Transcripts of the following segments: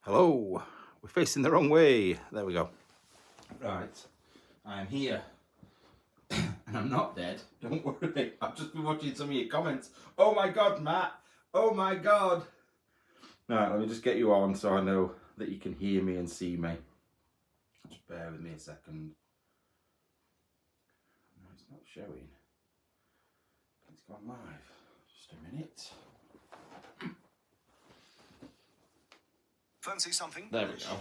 Hello, we're facing the wrong way. There we go. Right, I'm here. And I'm not dead. Don't worry. I've just been watching some of your comments. Oh my God, Matt. Oh my God. Right, let me just get you on so I know that you can hear me and see me. Just bear with me a second. No, it's not showing. It's gone live. Just a minute. Fancy something? There we go.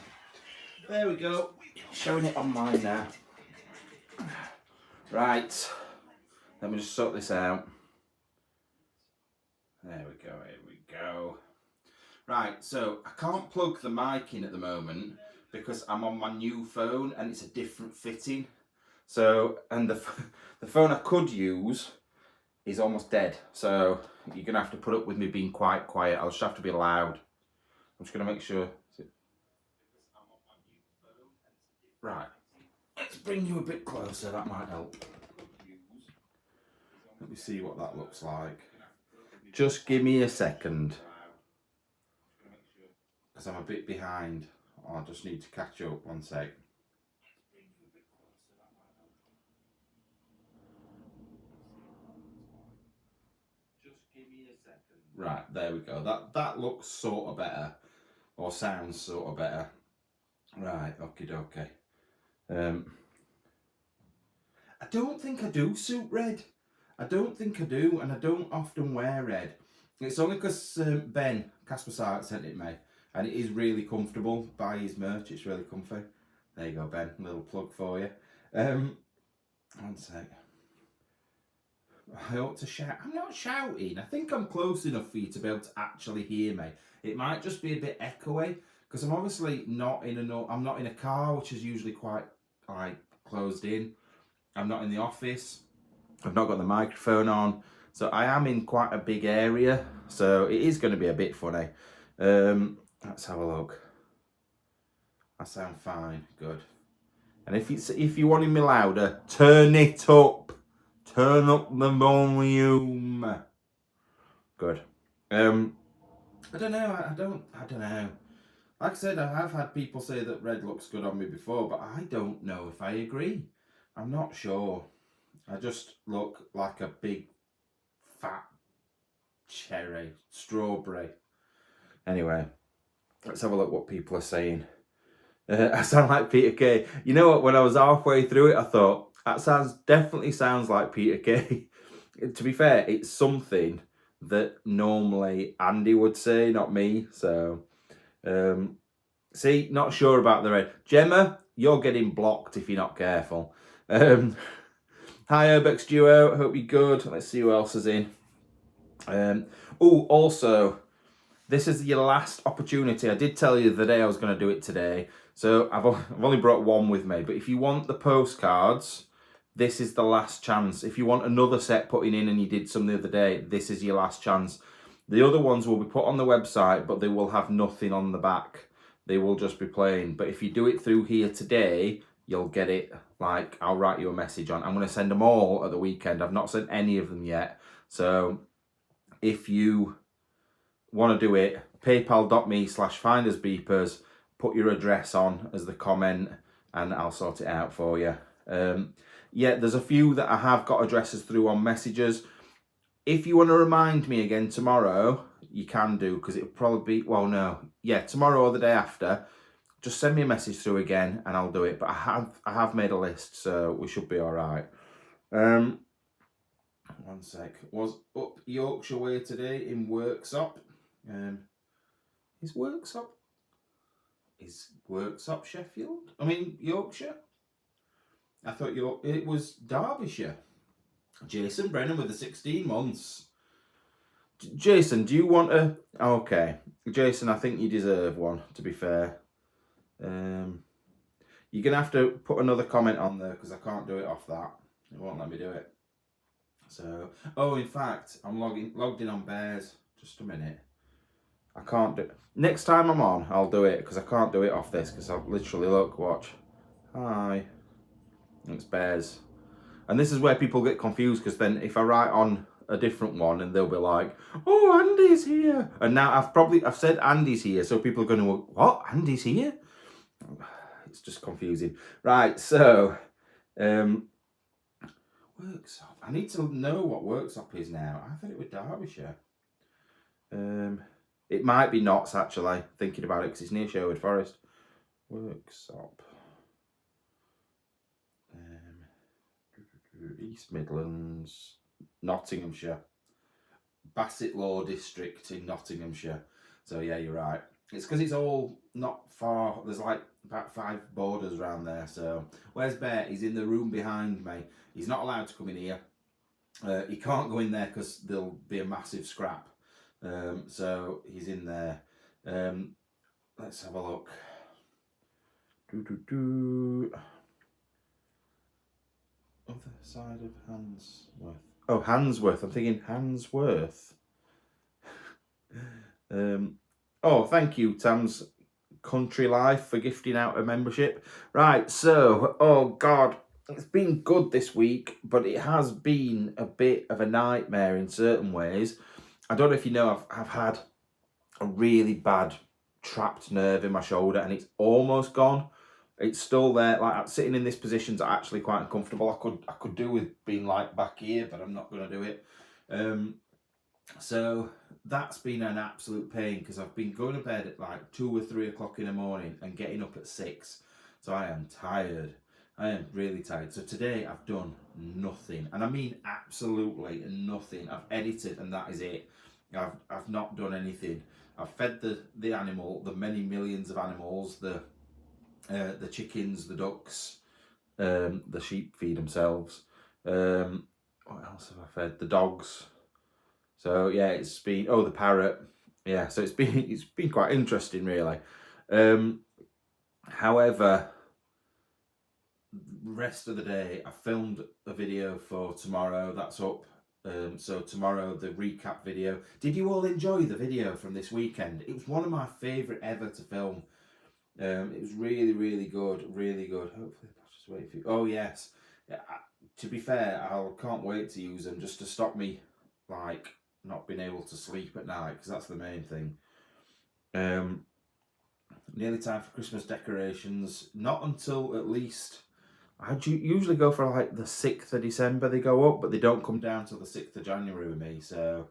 There we go. Showing it on mine now. Right. Let me just sort this out. There we go. Here we go. Right, so I can't plug the mic in at the moment because I'm on my new phone and it's a different fitting. So, and the phone I could use is almost dead. So you're gonna have to put up with me being quite quiet. I'll just have to be loud. I'm just gonna make sure. Right, let's bring you a bit closer. That might help. Let me see what that looks like. Just give me a second. Because I'm a bit behind. I just need to catch up. One sec. Just give me a second. Right, there we go. That looks sort of better. Or sounds sort of better. Right, okie dokie. I don't think I do suit red. I don't think I do, and I don't often wear red. It's only because Ben Casper Sark sent it me, and it is really comfortable. Buy his merch, it's really comfy. There you go, Ben, a little plug for you. One sec. I ought to shout. I'm not shouting. I think I'm close enough for you to be able to actually hear me. It might just be a bit echoey, because I'm obviously not in I'm not in a car, which is usually quite like closed in. I'm not in the office. I've not got the microphone on. So I am in quite a big area. So it is going to be a bit funny. Let's have a look. I sound fine. Good. And if you wanted me louder, turn it up. Turn up the volume. Good. I don't know. I don't know. Like I said, I have had people say that red looks good on me before, but I don't know if I agree. I'm not sure. I just look like a big, fat cherry, strawberry. Anyway, let's have a look what people are saying. I sound like Peter Kay. You know what? When I was halfway through it, I thought, that definitely sounds like Peter Kay. To be fair, it's something that normally Andy would say, not me. So, see, not sure about the red. Gemma, you're getting blocked if you're not careful. Hi, Urbex Duo. Hope you're good. Let's see who else is in. Also, this is your last opportunity. I did tell you the day I was going to do it today. So I've only brought one with me. But if you want the postcards, this is the last chance. If you want another set putting in and you did some the other day, this is your last chance. The other ones will be put on the website, but they will have nothing on the back. They will just be plain. But if you do it through here today, you'll get it. Like, I'll write you a message on. I'm going to send them all at the weekend. I've not sent any of them yet. So if you want to do it, paypal.me/findersbeepers, put your address on as the comment and I'll sort it out for you. Yeah, there's a few that I have got addresses through on messages. If you want to remind me again tomorrow, you can do, because it'll probably be, well, no, yeah, tomorrow or the day after, just send me a message through again and I'll do it. But I have made a list, so we should be all right. One sec. Was up Yorkshire way today in Worksop. Is Worksop Sheffield? I mean Yorkshire? I thought it was Derbyshire. Jason Brennan with the 16 months. Jason, do you want a... Okay. Jason, I think you deserve one, to be fair. You're going to have to put another comment on there because I can't do it off that. It won't let me do it. So, in fact, I'm logged in on Bears. Just a minute. I can't do it. Next time I'm on, I'll do it because I can't do it off this because I've literally, watch. Hi. It's Bears. And this is where people get confused because then if I write on a different one, and they'll be like, "Oh, Andy's here," and now I've said Andy's here, so people are going to go, "What? Andy's here?" It's just confusing, right? So, Worksop. I need to know what Worksop is now. I thought it was Derbyshire. It might be Notts, actually, thinking about it, because it's near Sherwood Forest. Worksop. East Midlands, Nottinghamshire. Bassett Law District in Nottinghamshire. So yeah, you're right. It's because it's all not far. There's like about 5 borders around there. So where's Bear? He's in the room behind me. He's not allowed to come in here. He can't go in there because there'll be a massive scrap. So he's in there. Let's have a look. Other side of Handsworth. Oh, Handsworth. I'm thinking Handsworth. Oh, thank you, Tam's Country Life, for gifting out a membership. Right, so, oh God, it's been good this week, but it has been a bit of a nightmare in certain ways. I don't know if you know, I've had a really bad trapped nerve in my shoulder, and it's almost gone. It's still there. Like, sitting in this position's actually quite uncomfortable. I could do with being like back here, but I'm not going to do it. So that's been an absolute pain, because I've been going to bed at like 2 or 3 o'clock in the morning and getting up at 6. So I am tired. I am really tired. So today I've done nothing, and I mean absolutely nothing. I've edited, and that is it. I've not done anything. I've fed the animal, the many millions of animals, the chickens, the ducks, the sheep feed themselves. What else have I fed? The dogs. So yeah, it's been, oh, the parrot. Yeah, so it's been quite interesting, really. However, the rest of the day, I filmed a video for tomorrow. That's up. So tomorrow, the recap video. Did you all enjoy the video from this weekend? It was one of my favourite ever to film. It was really, really good, really good. Hopefully, I'll just wait for you. Oh yes. Yeah, to be fair, I can't wait to use them just to stop me, like, not being able to sleep at night, because that's the main thing. Nearly time for Christmas decorations. Not until at least, I usually go for like the 6th of December they go up, but they don't come down till the 6th of January with me. So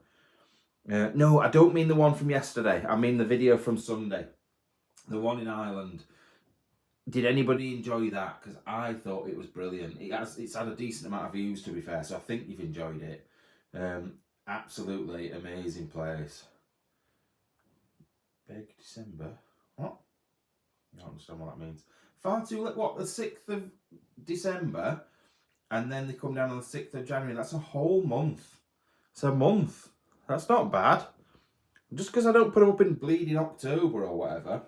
no, I don't mean the one from yesterday. I mean the video from Sunday, the one in Ireland. Did anybody enjoy that? Because I thought it was brilliant. It's had a decent amount of views, to be fair, so I think you've enjoyed it. Absolutely amazing place. Big December. What? I don't understand what that means. Far too late. What, the 6th of December? And then they come down on the 6th of January. That's a whole month. It's a month. That's not bad. Just because I don't put them up in bleeding October or whatever.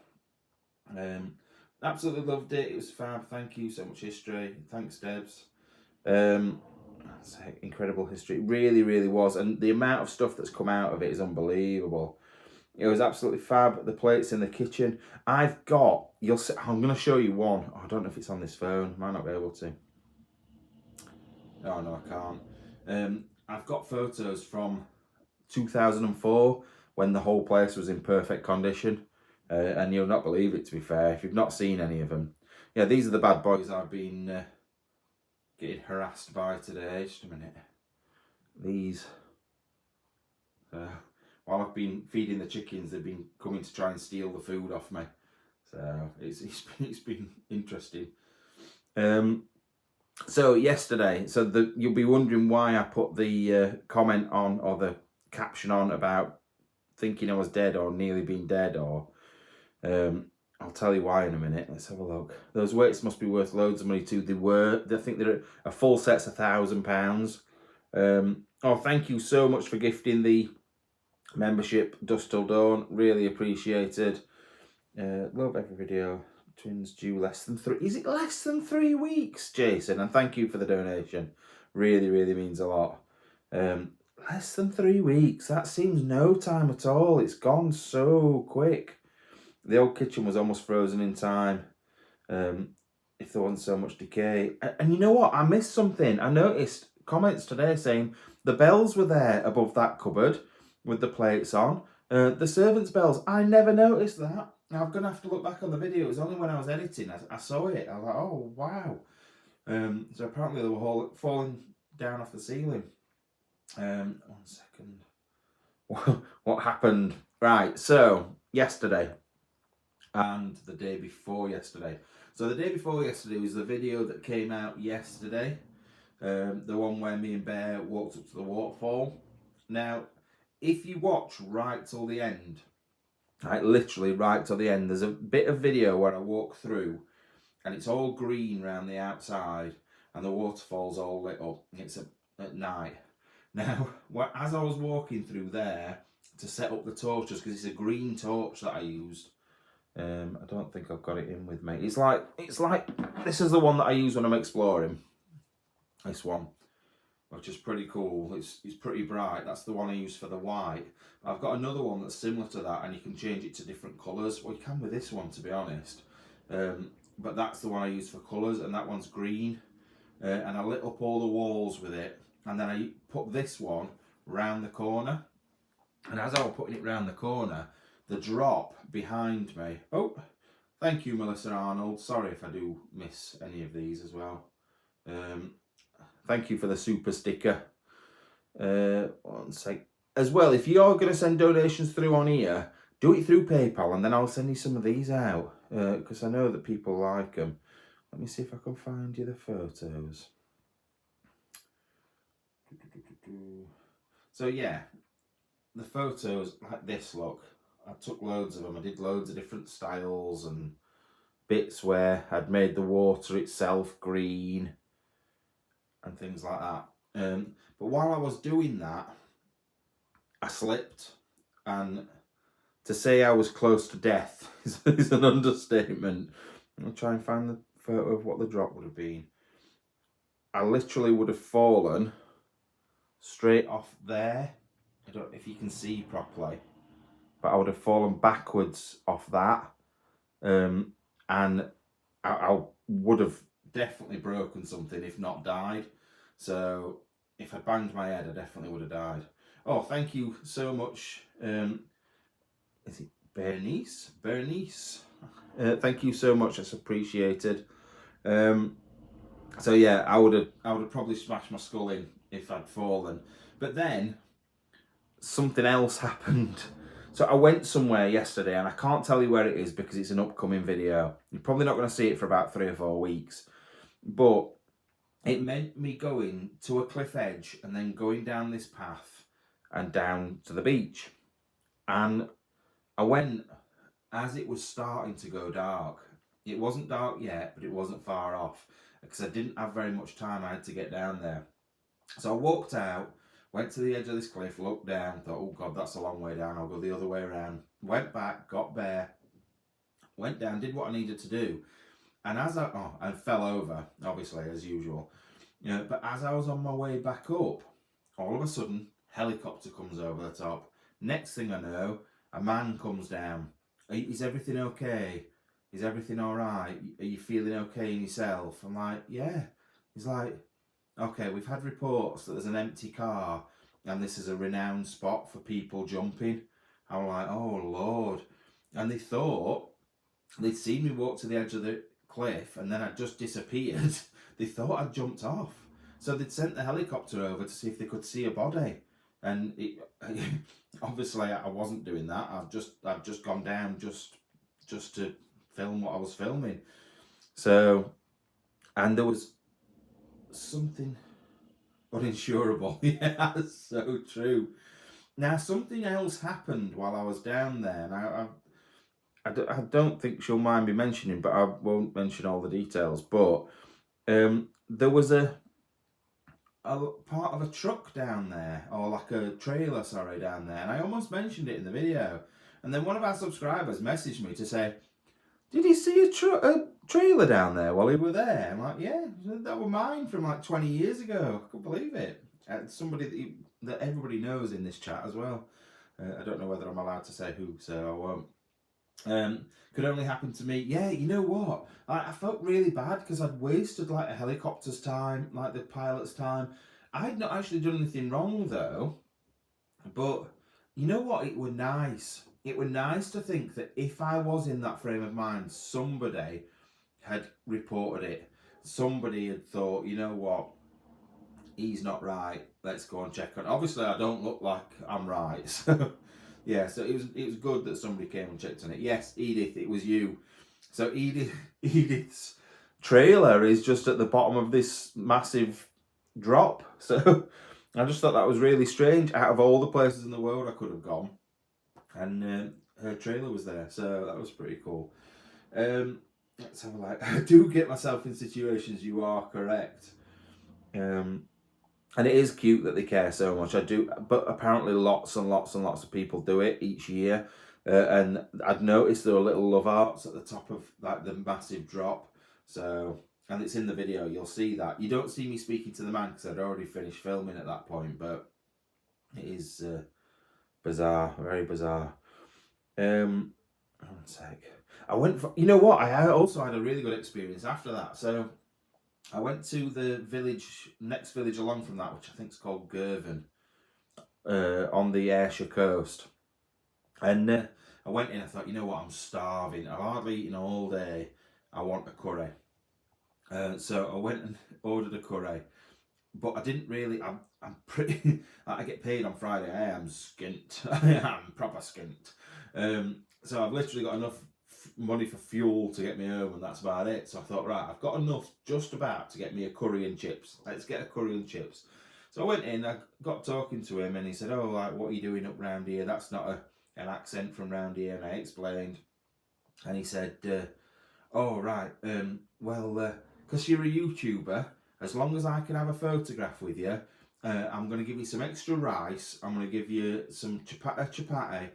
Absolutely loved it. It was fab. Thank you so much, History. Thanks, Debs. That's incredible history. It really, really was. And the amount of stuff that's come out of it is unbelievable. It was absolutely fab. The plates in the kitchen. I've got, you'll see, I'm going to show you one. Oh, I don't know if it's on this phone. Might not be able to. Oh, no, I can't. I've got photos from 2004 when the whole place was in perfect condition. And you'll not believe it, to be fair, if you've not seen any of them. Yeah, these are the bad boys I've been getting harassed by today. Just a minute. These. While I've been feeding the chickens, they've been coming to try and steal the food off me. So it's been interesting. So yesterday, you'll be wondering why I put the comment on, or the caption on, about thinking I was dead or nearly being dead, or I'll tell you why in a minute. Let's have a look. Those weights must be worth loads of money too. They were. I think they're a full set's £1,000. Oh, thank you so much for gifting the membership, Dust Till Dawn. Really appreciated. Love every video. Twins due less than 3. Is it less than 3 weeks, Jason? And thank you for the donation. Really, really means a lot. Less than 3 weeks. That seems no time at all. It's gone so quick. The old kitchen was almost frozen in time. If there wasn't so much decay. And you know what? I missed something. I noticed comments today saying the bells were there above that cupboard with the plates on. The servants' bells, I never noticed that. Now, I'm going to have to look back on the video. It was only when I was editing I saw it. I was like, oh, wow. So apparently they were all falling down off the ceiling. 1 second. What happened? Right, so yesterday and the day before yesterday. So the day before yesterday was the video that came out yesterday. The one where me and Bear walked up to the waterfall. Now, if you watch right till the end, like literally right till the end, there's a bit of video where I walk through and it's all green around the outside and the waterfall's all lit up and it's at night. Now, as I was walking through there to set up the torches, because it's a green torch that I used, I don't think I've got it in with me. It's like this is the one that I use when I'm exploring. This one, which is pretty cool. It's pretty bright. That's the one I use for the white. I've got another one that's similar to that, and you can change it to different colours. Well, you can with this one, to be honest. But that's the one I use for colours, and that one's green. And I lit up all the walls with it, and then I put this one round the corner. And as I was putting it round the corner, the drop behind me. Oh, thank you, Melissa Arnold. Sorry if I do miss any of these as well. Thank you for the super sticker. 1 sec. As well, if you're going to send donations through on here, do it through PayPal, and then I'll send you some of these out, because I know that people like them. Let me see if I can find you the photos. So yeah, the photos like this, look. I took loads of them. I did loads of different styles and bits where I'd made the water itself green and things like that. But while I was doing that, I slipped, and to say I was close to death is an understatement. I'll try and find the photo of what the drop would have been. I literally would have fallen straight off there. I don't know if you can see properly, but I would have fallen backwards off that, and I would have definitely broken something, if not died. So if I banged my head, I definitely would have died. Oh, thank you so much. Is it Bernice? Bernice. Thank you so much. That's appreciated. So yeah, I would have probably smashed my skull in if I'd fallen. But then something else happened. So I went somewhere yesterday, and I can't tell you where it is because it's an upcoming video. You're probably not going to see it for about 3 or 4 weeks. But it meant me going to a cliff edge and then going down this path and down to the beach. And I went as it was starting to go dark. It wasn't dark yet, but it wasn't far off because I didn't have very much time. I had to get down there. So I walked out, went to the edge of this cliff, looked down, thought, oh God, that's a long way down. I'll go the other way around. Went back, got Bear, went down, did what I needed to do. And as I fell over, obviously, as usual. But as I was on my way back up, all of a sudden, helicopter comes over the top. Next thing I know, a man comes down. Is everything okay? Is everything all right? Are you feeling okay in yourself? I'm like, yeah. He's like, okay, we've had reports that there's an empty car and this is a renowned spot for people jumping. I'm like, oh Lord. And they thought, they'd seen me walk to the edge of the cliff and then I'd just disappeared. They thought I'd jumped off. So they'd sent the helicopter over to see if they could see a body. And obviously I wasn't doing that. I've just gone down just to film what I was filming. So, and there was something uninsurable. Yeah, that's so true. Now, something else happened while I was down there. Now, I don't think she'll mind me mentioning, but I won't mention all the details. But there was a part of a truck down there, or like a trailer, sorry, down there. And I almost mentioned it in the video. And then one of our subscribers messaged me to say, did you see a trailer down there while you were there? I'm like, yeah, that were mine from like 20 years ago. I couldn't believe it. Somebody that everybody knows in this chat as well. I don't know whether I'm allowed to say who, so I won't. Could only happen to me. Yeah, you know what? I felt really bad because I'd wasted like a helicopter's time, like the pilot's time. I'd not actually done anything wrong though, but you know what? It were nice. It were nice to think that if I was in that frame of mind, somebody had reported it. Somebody had thought, you know what? He's not right. Let's go and check on. Obviously, I don't look like I'm right. So, yeah. So it was good that somebody came and checked on it. Yes, Edith, it was you. So Edith's trailer is just at the bottom of this massive drop. So I just thought that was really strange. Out of all the places in the world I could have gone, and her trailer was there. So that was pretty cool. Let's have a look. I do get myself in situations. You are correct. And it is cute that they care so much. I do, but apparently lots and lots and lots of people do it each year. And I'd noticed there were little love hearts at the top of like the massive drop. So, and it's in the video. You'll see that. You don't see me speaking to the man because I'd already finished filming at that point. But it is bizarre, very bizarre. One sec. I went for. You know what? I also had a really good experience after that. So I went to the next village along from that, which I think is called Girvan, on the Ayrshire coast. And I went in, I thought, you know what, I'm starving. I've hardly eaten all day. I want a curry. So I went and ordered a curry. But I didn't really, I'm pretty, I get paid on Friday. I am skint. I am proper skint. So I've literally got enough money for fuel to get me home, and that's about it. So I thought, right, I've got enough just about to get me a curry and chips. Let's get a curry and chips. So I went in, I got talking to him, and he said, oh, like, what are you doing up round here? That's not an accent from round here. And I explained, and he said, oh, right, well, because you're a YouTuber, as long as I can have a photograph with you, I'm going to give you some extra rice, I'm going to give you some chapati,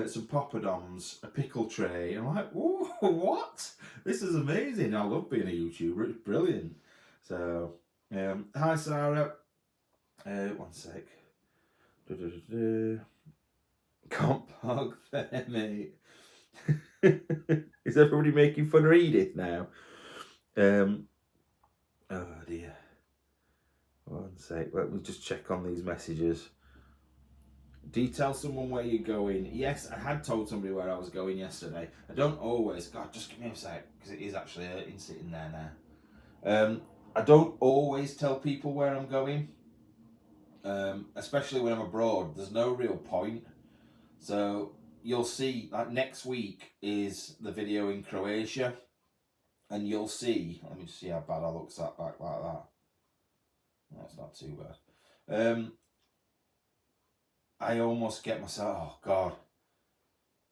some poppadoms, a pickle tray. And I'm like, whoa, what? This is amazing. I love being a YouTuber. It's brilliant. So, hi, Sarah. One sec. Can't park there, mate. Is everybody making fun of Edith now? Oh, dear. One sec. Let me just check on these messages. Do you tell someone where you're going? Yes, I had told somebody where I was going yesterday. I don't always. God, just give me a sec, because it is actually hurting sitting there now. I don't always tell people where I'm going, especially when I'm abroad. There's no real point. So you'll see, like next week is the video in Croatia, and you'll see. Let me just see how bad I look sat back like that. That's not too bad. I almost get myself, oh God.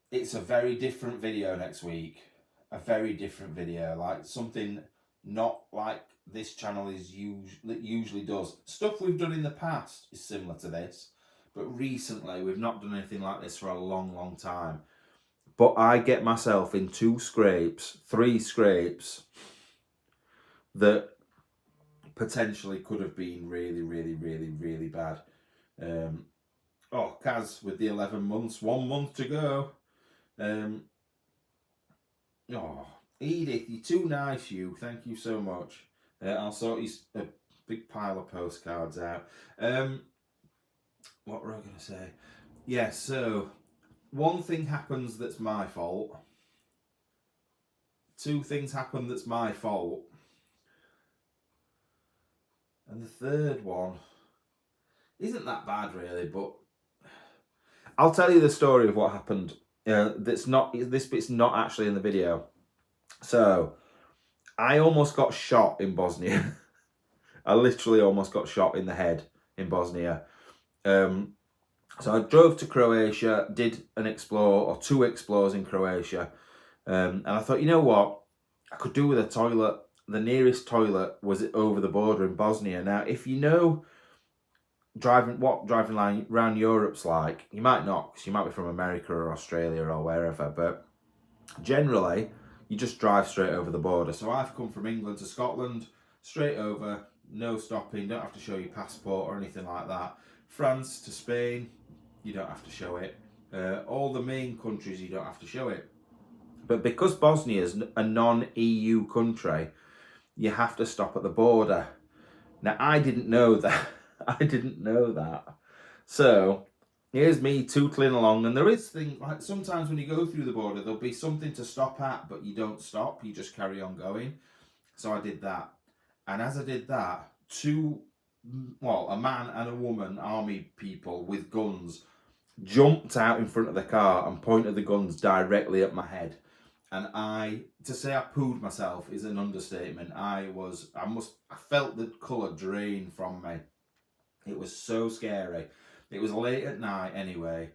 It's a very different video next week. A very different video. Like something not like this channel usually does. Stuff we've done in the past is similar to this. But recently we've not done anything like this for a long, long time. But I get myself in 3 scrapes that potentially could have been really, really, really, really bad. Oh, Kaz with the 11 months, 1 month to go. Oh, Edith, you're too nice, you. Thank you so much. I'll sort you a big pile of postcards out. What were I going to say? Yeah, so 1 thing happens that's my fault. 2 things happen that's my fault. And the 3rd one isn't that bad really, but I'll tell you the story of what happened. This bit's not actually in the video. So, I almost got shot in Bosnia. I literally almost got shot in the head in Bosnia. So I drove to Croatia, did an explore or 2 explores in Croatia, and I thought, you know what, I could do with a toilet. The nearest toilet was over the border in Bosnia. Now, if you know driving around Europe's like, you might not, because you might be from America or Australia or wherever, but generally you just drive straight over the border. So I've come from England to Scotland, straight over, no stopping, don't have to show your passport or anything like that. France to Spain, you don't have to show it. All the main countries you don't have to show it. But because Bosnia is a non-EU country, you have to stop at the border. Now, I didn't know that. I didn't know that. So here's me tootling along, and there is things like sometimes when you go through the border, there'll be something to stop at, but you don't stop, you just carry on going. So I did that, and as I did that, a man and a woman, army people with guns, jumped out in front of the car and pointed the guns directly at my head. And to say I pooed myself is an understatement. I felt the colour drain from me. It was so scary. It was late at night anyway.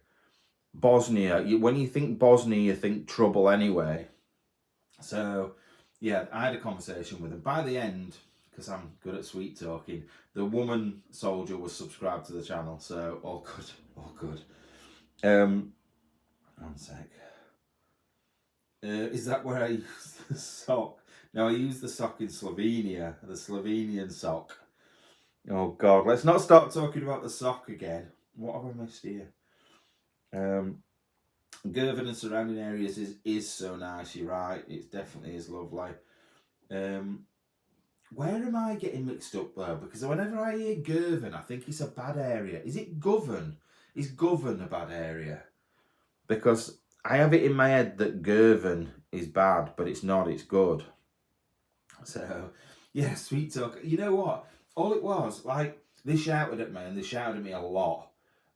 Bosnia, when you think Bosnia, you think trouble anyway. So, yeah, I had a conversation with him. By the end, because I'm good at sweet talking, the woman soldier was subscribed to the channel. So, all good, all good. One sec. Is that where I use the sock? No, I use the sock in Slovenia, the Slovenian sock. Oh God, let's not start talking about the sock again. What have I missed here? Girvan and surrounding areas is so nice, you're right. It definitely is lovely. Where am I getting mixed up though? Because whenever I hear Girvan, I think it's a bad area. Is it Govan? Is Govan a bad area? Because I have it in my head that Girvan is bad, but it's not, it's good. So, yeah, sweet talk. You know what? All it was, like, they shouted at me, and they shouted at me a lot.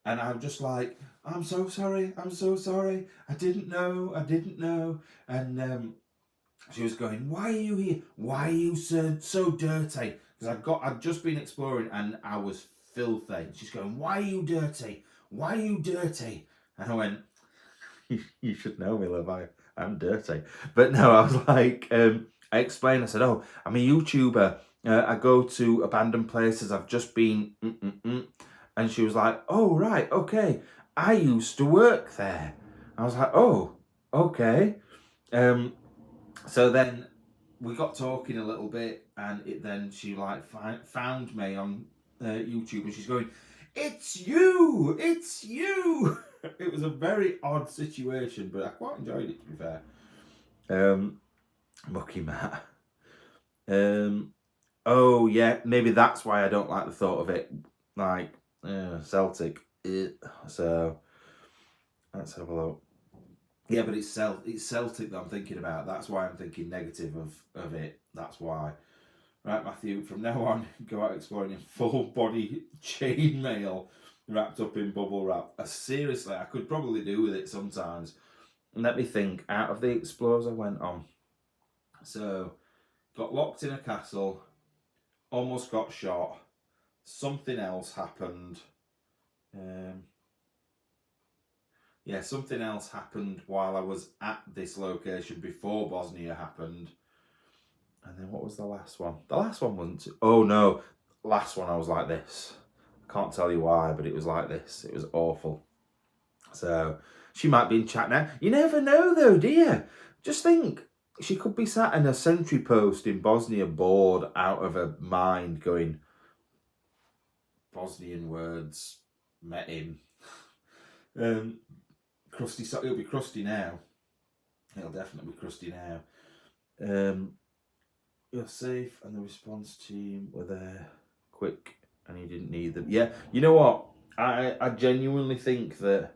And I'm just like, I'm so sorry, I didn't know. And she was going, why are you here? Why are you so dirty? Because I'd just been exploring, and I was filthy. She's going, why are you dirty? Why are you dirty? And I went, you should know me, love. I'm dirty. But no, I was like, I explained. I said, oh, I'm a YouTuber. I go to abandoned places. I've just been. And she was like, oh, right, okay. I used to work there. I was like, oh, okay. So then we got talking a little bit, and then she like found me on YouTube, and she's going, it's you. It was a very odd situation, but I quite enjoyed it, to be fair. Mucky Matt. Oh yeah, maybe that's why I don't like the thought of it. Like Celtic. So let's have a look. Yeah, but it's Celtic that I'm thinking about. That's why I'm thinking negative of it. That's why. Right, Matthew, from now on, go out exploring in full body chainmail wrapped up in bubble wrap. Seriously, I could probably do with it sometimes. Let me think. Out of the explores I went on. So, got locked in a castle, almost got shot, something else happened. Something else happened while I was at this location before Bosnia happened. And then what was the last one? The last one wasn't... Oh no, last one I was like this. I can't tell you why, but it was like this. It was awful. So, she might be in chat now. You never know though, do you? Just think, she could be sat in a sentry post in Bosnia, bored out of her mind, going, Bosnian words, met him. Crusty, so it'll be crusty now. It'll definitely be crusty now. You're safe, and the response team were there quick, and he didn't need them. Yeah, you know what? I genuinely think that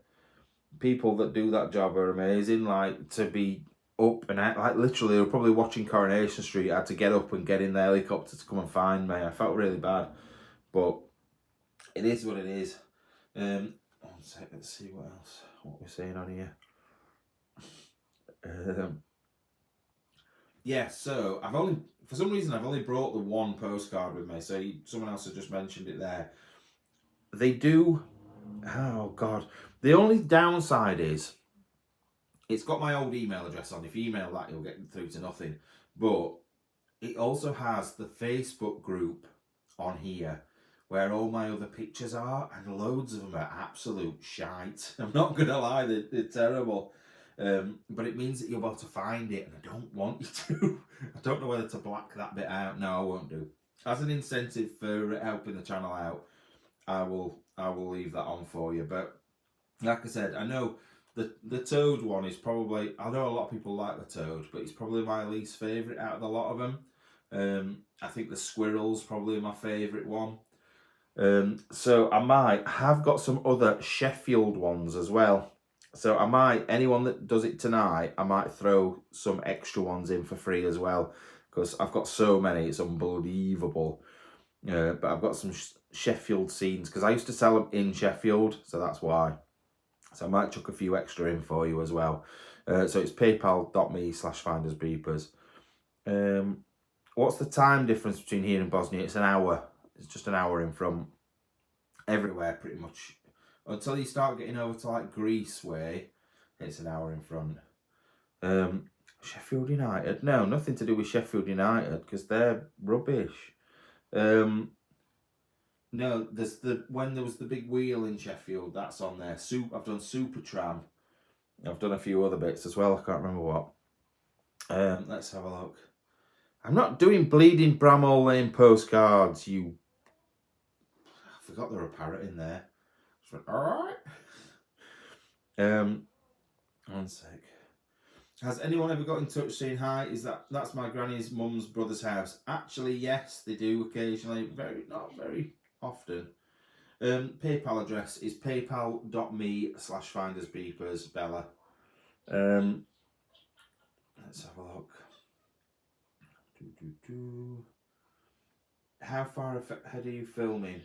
people that do that job are amazing. Like, to be up and out, like literally, they were probably watching Coronation Street. I had to get up and get in the helicopter to come and find me. I felt really bad, but it is what it is. One sec, let's see what else. What we're saying on here. Yeah, so for some reason I've only brought the one postcard with me. So someone else has just mentioned it there. They do. Oh God, the only downside is it's got my old email address on. If you email that, you'll get through to nothing. But it also has the Facebook group on here where all my other pictures are, and loads of them are absolute shite. I'm not gonna lie, they're terrible. But it means that you're able to find it, and I don't want you to. I don't know whether to black that bit out. No, I won't do. As an incentive for helping the channel out, I will leave that on for you. But like I said, I know the toad one is probably, I know a lot of people like the toad, but it's probably my least favourite out of a lot of them. I think the squirrel's probably my favourite one. So I have got some other Sheffield ones as well. So anyone that does it tonight, I might throw some extra ones in for free as well, because I've got so many, it's unbelievable. But I've got some Sheffield scenes, because I used to sell them in Sheffield, so that's why. So I might chuck a few extra in for you as well. So it's paypal.me/findersbeepers. What's the time difference between here and Bosnia? It's an hour. It's just an hour in from everywhere, pretty much. Until you start getting over to like Greece way, it's an hour in front. Sheffield United? No, nothing to do with Sheffield United, because they're rubbish. No, there's when there was the big wheel in Sheffield, that's on there. I've done Supertram. I've done a few other bits as well. I can't remember what. Let's have a look. I'm not doing Bleeding Bramall Lane postcards. I forgot there were a parrot in there. All right. One sec. Has anyone ever got in touch saying hi? That's my granny's mum's brother's house? Actually, yes, they do occasionally. Not very often. PayPal address is paypal.me/findersbeepers, Bella. Let's have a look. How far ahead are you filming?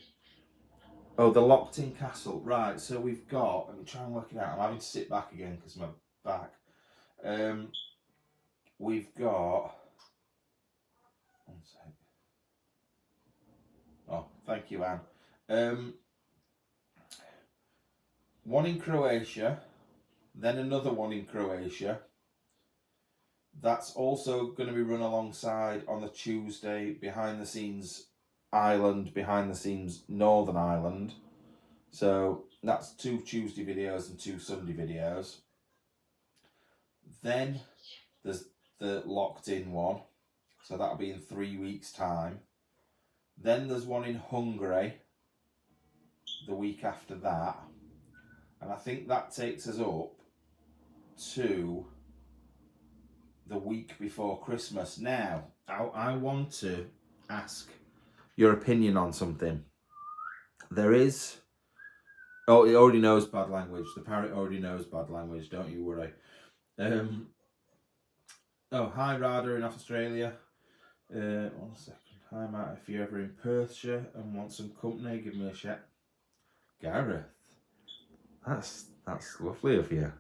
Oh, the Locked In Castle. Right, so we've got... Let me try and work it out. I'm having to sit back again because my back. We've got... One sec. Oh, thank you, Anne. One in Croatia, then another one in Croatia. That's also going to be run alongside on the Tuesday behind the scenes Northern Ireland. So that's 2 Tuesday videos and 2 Sunday videos. Then there's the Locked In one, so that'll be in 3 weeks' time. Then there's one in Hungary the week after that, and I think that takes us up to the week before Christmas. Now, I want to ask your opinion on something. There is... Oh, it already knows bad language. The parrot already knows bad language, don't you worry. Oh, hi Rada in Australia. 1 second. Hi Matt, if you're ever in Perthshire and want some company, give me a shout. Gareth, that's lovely of you.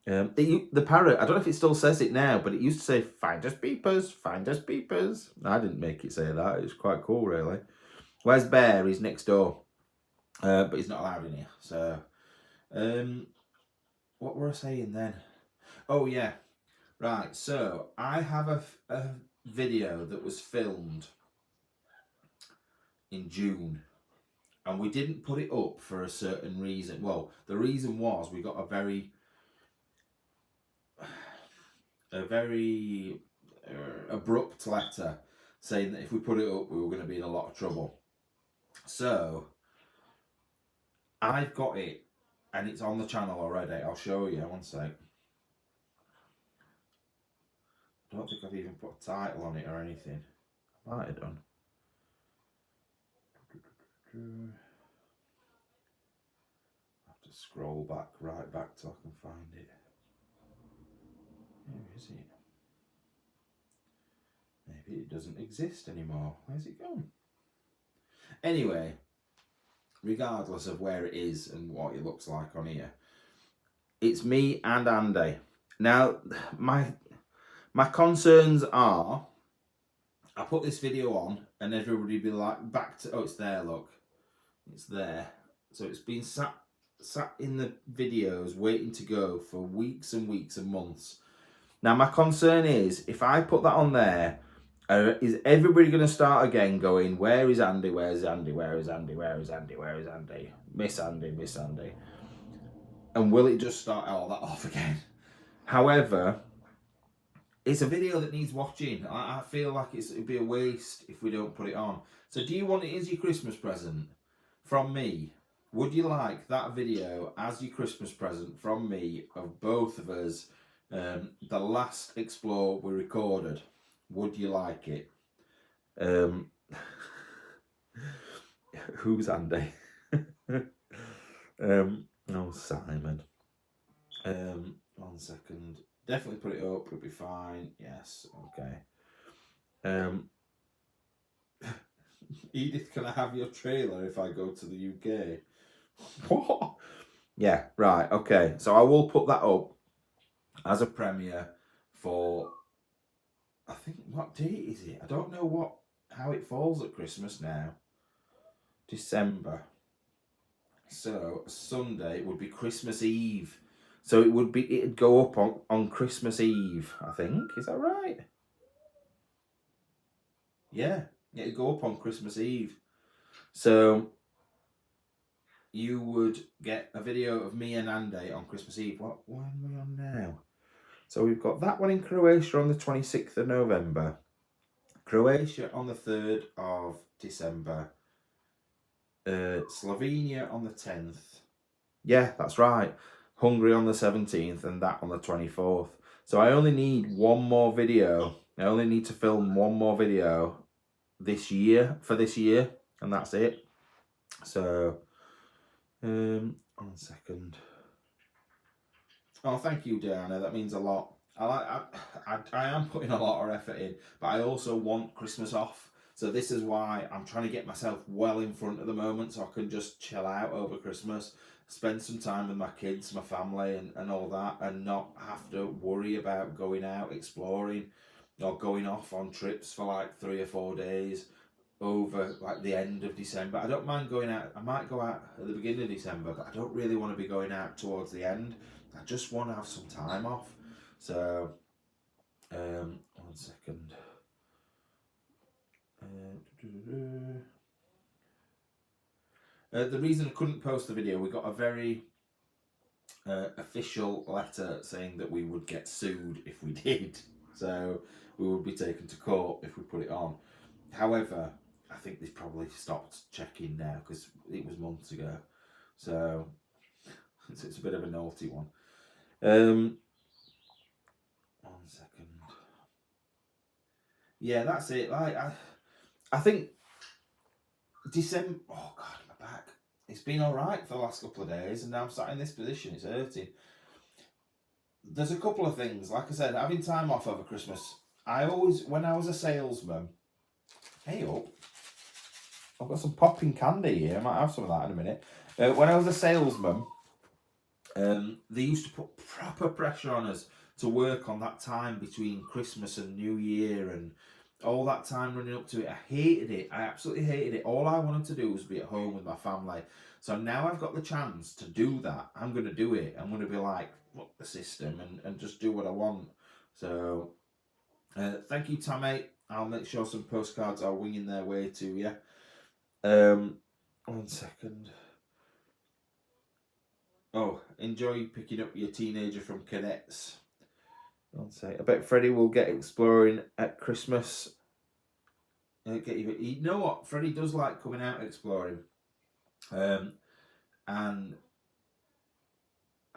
The parrot, I don't know if it still says it now, but it used to say Findersbeepers, Findersbeepers. I didn't make it say that. It was quite cool, really. Where's Bear? He's next door, but he's not allowed in here. So, what were I saying then? Oh yeah, right. So I have a video that was filmed in June, and we didn't put it up for a certain reason. Well, the reason was we got a very abrupt letter saying that if we put it up, we were going to be in a lot of trouble. So I've got it, and it's on the channel already. I'll show you. One sec. I don't think I've even put a title on it or anything. I might have done. I have to scroll right back till I can find it. Where is it? Maybe it doesn't exist anymore. Where's it gone? Anyway, regardless of where it is and what it looks like on here, it's me and Andy. Now, my concerns are, I put this video on and everybody be like, oh, it's there, look. It's there. So it's been sat in the videos waiting to go for weeks and weeks and months. Now, my concern is, if I put that on there, is everybody going to start again going, where is Andy, where's Andy, where is Andy, where is Andy, where is Andy, Miss Andy, Miss Andy? And will it just start all that off again? However, it's a video that needs watching. I feel like it'd be a waste if we don't put it on. So do you want it as your Christmas present from me? Would you like that video as your Christmas present from me of both of us, the last Explore we recorded? Would you like it? Who's Andy? Oh, Simon. 1 second. Definitely put it up. It'll be fine. Yes. Okay. Edith, can I have your trailer if I go to the UK? What? Yeah. Right. Okay. So I will put that up as a premiere for. I think, what date is it? I don't know how it falls at Christmas now. December. So Sunday would be Christmas Eve. So it'd go up on Christmas Eve, I think. Is that right? Yeah. It'd go up on Christmas Eve. So you would get a video of me and Andy on Christmas Eve. What one are we on now? So we've got that one in Croatia on the 26th of November. Croatia on the 3rd of December. Slovenia on the 10th. Yeah, that's right. Hungary on the 17th and that on the 24th. So I only need one more video. I only need to film one more video this year, and that's it. So, 1 second. Oh, thank you, Diana. That means a lot. I am putting a lot of effort in, but I also want Christmas off. So this is why I'm trying to get myself well in front at the moment, so I can just chill out over Christmas, spend some time with my kids, my family, and all that, and not have to worry about going out exploring or going off on trips for like 3 or 4 days over like the end of December. I don't mind going out. I might go out at the beginning of December, but I don't really want to be going out towards the end. I just want to have some time off. So, 1 second. The reason I couldn't post the video, we got a very official letter saying that we would get sued if we did. So we would be taken to court if we put it on. However, I think they've probably stopped checking now because it was months ago. So it's a bit of a naughty one. 1 second. Yeah, that's it. Like I think December. Oh God, my back. It's been all right for the last couple of days, and now I'm sat in this position. It's hurting. There's a couple of things. Like I said, having time off over Christmas. When I was a salesman. Hey up. I've got some popping candy here. I might have some of that in a minute. When I was a salesman, they used to put proper pressure on us to work on that time between Christmas and New Year and all that time running up to it. I hated it. I absolutely hated it. All I wanted to do was be at home with my family. So now I've got the chance to do that. I'm going to do it. I'm going to be like, fuck the system and just do what I want. So, thank you, Tammy. I'll make sure some postcards are winging their way to you. 1 second. Oh, enjoy picking up your teenager from cadets. 1 second. I bet Freddie will get exploring at Christmas. You know what? Freddie does like coming out exploring. And I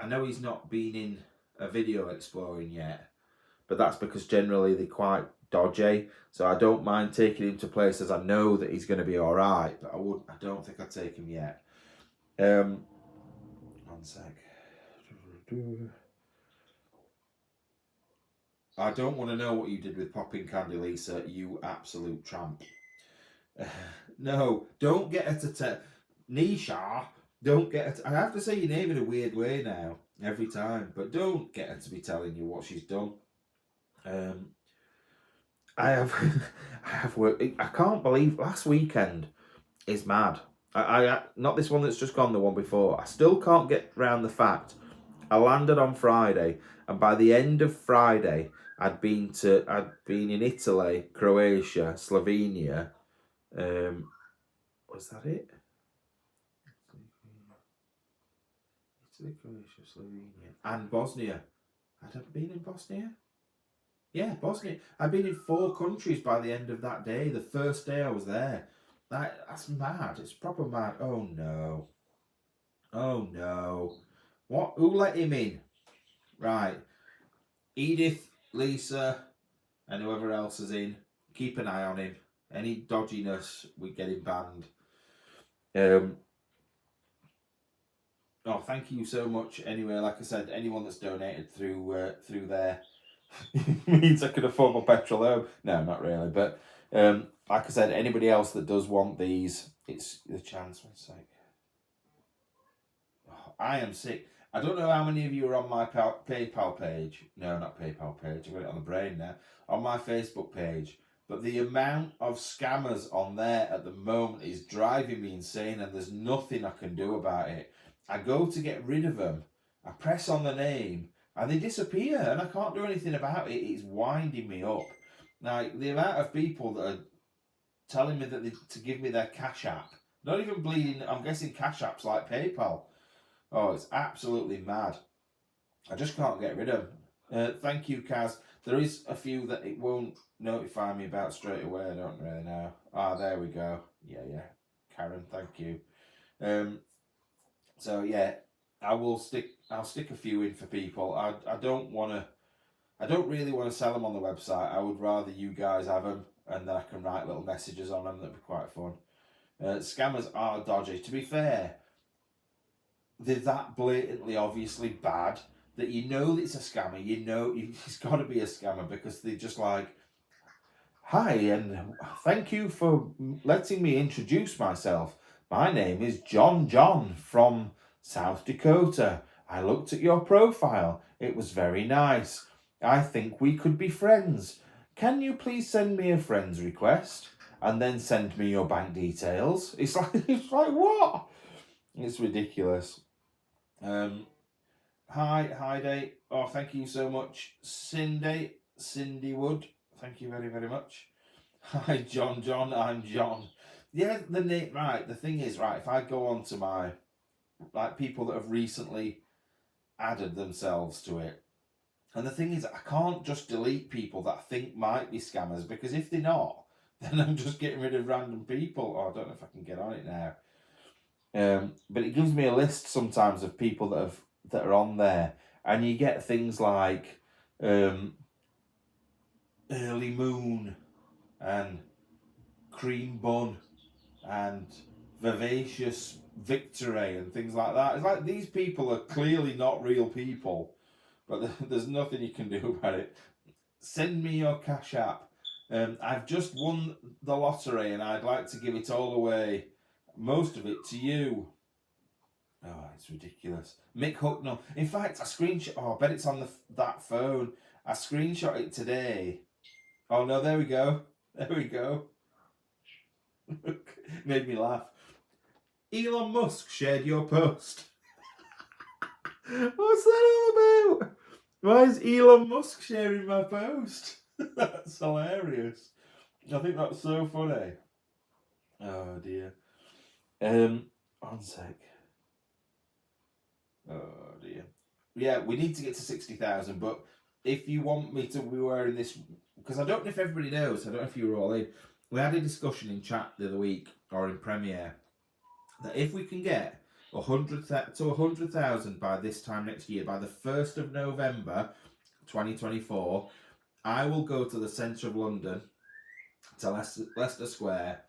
know he's not been in a video exploring yet, but that's because generally they're quite dodgy. So I don't mind taking him to places I know that he's going to be all right, but I don't think I'd take him yet. 1 sec. I don't want to know what you did with popping candy, Lisa. You absolute tramp. No, don't get her to tell. Nisha, don't get her to. I have to say your name in a weird way now every time, but don't get her to be telling you what she's done. I have worked. I can't believe last weekend is mad. I not this one that's just gone, the one before. I still can't get around the fact I landed on Friday, and by the end of Friday, I'd been in Italy, Croatia, Slovenia. Was that it? Italy, Croatia, Slovenia, and Bosnia. Had I been in Bosnia? Yeah, Bosnia. I'd been in 4 countries by the end of that day. The first day I was there. That's mad. It's proper mad. Oh no. Oh no. What? Who let him in? Right. Edith, Lisa, and whoever else is in. Keep an eye on him. Any dodginess, we get him banned. Um, oh, thank you so much. Anyway, like I said, anyone that's donated through there means I can afford my petrol home. No, not really. But like I said, anybody else that does want these, it's the chance. One sec. Oh, I am sick. I don't know how many of you are on my PayPal page. No, not PayPal page. I've got it on the brain now. On my Facebook page. But the amount of scammers on there at the moment is driving me insane, and there's nothing I can do about it. I go to get rid of them. I press on the name, and they disappear, and I can't do anything about it. It's winding me up. Now, the amount of people that are telling me that to give me their Cash App, not even bleeding, I'm guessing Cash App's like PayPal. Oh, it's absolutely mad. I just can't get rid of them. Thank you, Kaz. There is a few that it won't notify me about straight away. I don't really know. Ah, there we go. Yeah. Karen, thank you. So yeah, I'll stick a few in for people. I don't really want to sell them on the website. I would rather you guys have them, and then I can write little messages on them. That'd be quite fun. Scammers are dodgy. To be fair, they're that blatantly obviously bad that you know it's a scammer. You know he's got to be a scammer because they're just like, hi, and thank you for letting me introduce myself. My name is John from South Dakota. I looked at your profile. It was very nice. I think we could be friends. Can you please send me a friend's request and then send me your bank details? It's like what? It's ridiculous. Hi, Day. Oh, thank you so much, Cindy Wood. Thank you very, very much. Hi, John. I'm John. Yeah, the name. Right. The thing is, right. If I go on to my people that have recently added themselves to it, and the thing is, I can't just delete people that I think might be scammers because if they're not, then I'm just getting rid of random people. Oh, I don't know if I can get on it now. But it gives me a list sometimes of people that are on there, and you get things like Early Moon and Cream Bun and Vivacious Victory and things like that. It's like these people are clearly not real people, but there's nothing you can do about it. Send me your Cash App. I've just won the lottery and I'd like to give it all away, most of it to you. Oh, it's ridiculous. Mick Hucknall. In fact, I screenshot. Oh, I bet it's on that phone. I screenshot it today. Oh no, there we go. There we go. Made me laugh. Elon Musk shared your post. What's that all about? Why is Elon Musk sharing my post? That's hilarious. I think that's so funny. Oh dear. One sec. Oh dear. Yeah, we need to get to 60,000, but if you want me to be wearing this, because I don't know if everybody knows, I don't know if you were all in, we had a discussion in chat the other week, or in Premiere, that if we can get 100,000 by this time next year, by the 1st of November 2024, I will go to the centre of London, to Leicester Square.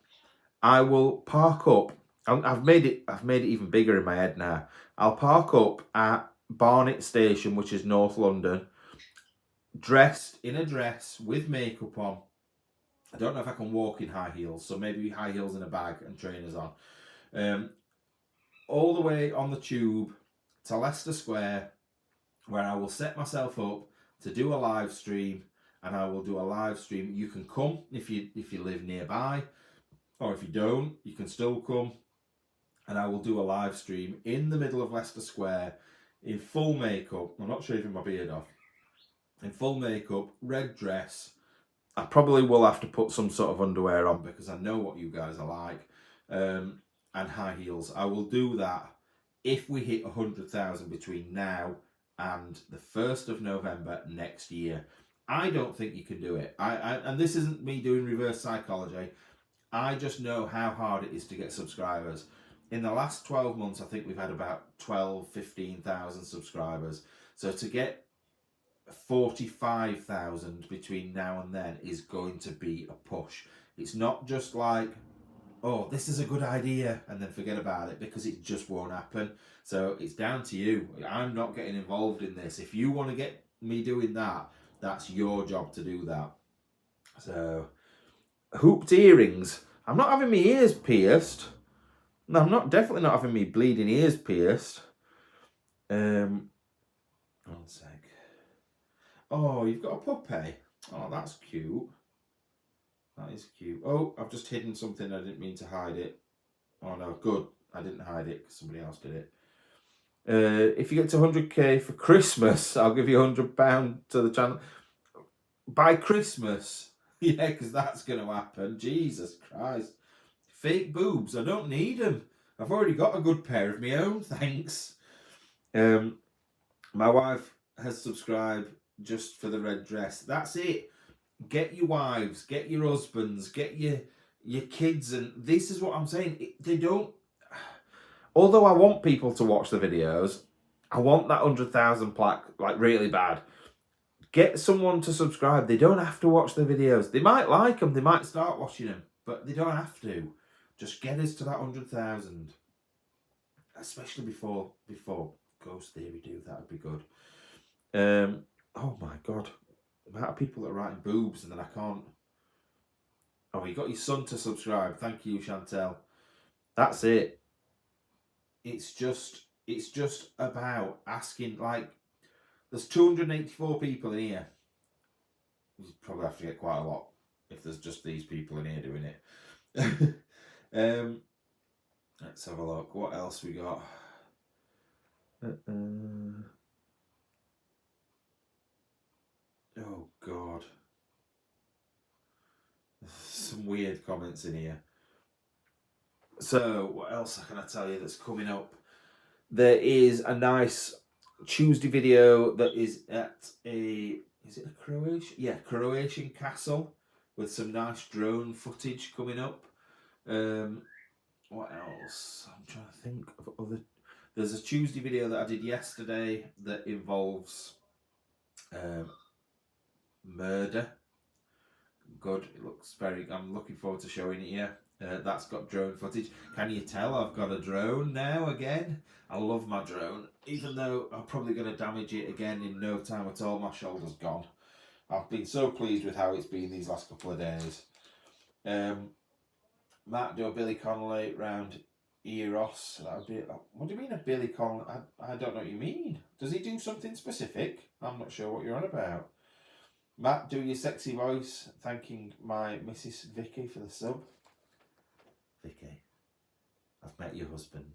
I will park up. I've made it even bigger in my head now. I'll park up at Barnet Station, which is North London, dressed in a dress with makeup on. I don't know if I can walk in high heels, so maybe high heels and a bag and trainers on. All the way on the tube to Leicester Square, where I will set myself up to do a live stream, and I will do a live stream. You can come if you live nearby, or if you don't, you can still come, and I will do a live stream in the middle of Leicester Square in full makeup. I'm not shaving my beard off. In full makeup, red dress. I probably will have to put some sort of underwear on because I know what you guys are like. And high heels. I will do that if we hit 100,000 between now and the 1st of November next year. I don't think you can do it. And this isn't me doing reverse psychology. I just know how hard it is to get subscribers. In the last 12 months, I think we've had about 15,000 subscribers. So to get 45,000 between now and then is going to be a push. It's not just like oh, this is a good idea, and then forget about it because it just won't happen. So it's down to you. I'm not getting involved in this. If you want to get me doing that, that's your job to do that. So, hooped earrings. I'm not having my ears pierced. No, I'm definitely not having me bleeding ears pierced. One sec. Oh, you've got a puppy. Oh, that's cute. That is cute. Oh, I've just hidden something. I didn't mean to hide it. Oh no, good. I didn't hide it because somebody else did it. If you get to 100k for Christmas, I'll give you £100 to the channel. By Christmas? Yeah, because that's going to happen. Jesus Christ. Fake boobs. I don't need them. I've already got a good pair of my own, thanks. My wife has subscribed just for the red dress. That's it. Get your wives, get your husbands, get your kids, and this is what I'm saying. They don't. Although I want people to watch the videos, I want that 100,000 plaque like really bad. Get someone to subscribe. They don't have to watch the videos. They might like them. They might start watching them, but they don't have to. Just get us to that 100,000, especially before Ghost Theory do. That would be good. Oh my God. The amount of people that are writing boobs and then I can't. Oh, you got your son to subscribe. Thank you, Chantel. That's it. It's just about asking. Like, there's 284 people in here. You probably have to get quite a lot if there's just these people in here doing it. Let's have a look. What else we got? Oh God. Some weird comments in here. So, what else can I tell you that's coming up? There is a nice Tuesday video that is at is it a Croatian? Yeah, Croatian castle with some nice drone footage coming up. What else? I'm trying to think of other. There's a Tuesday video that I did yesterday that involves murder. Good. It looks very. I'm looking forward to showing it here. That's got drone footage. Can you tell I've got a drone now again? I love my drone, even though I'm probably going to damage it again in no time at all. My shoulder's gone. I've been so pleased with how it's been these last couple of days. Matt, do a Billy Connolly round Eros. That would be. What do you mean a Billy Connolly? I don't know what you mean. Does he do something specific? I'm not sure what you're on about. Matt, do your sexy voice, thanking my Mrs. Vicky for the sub. Vicky, I've met your husband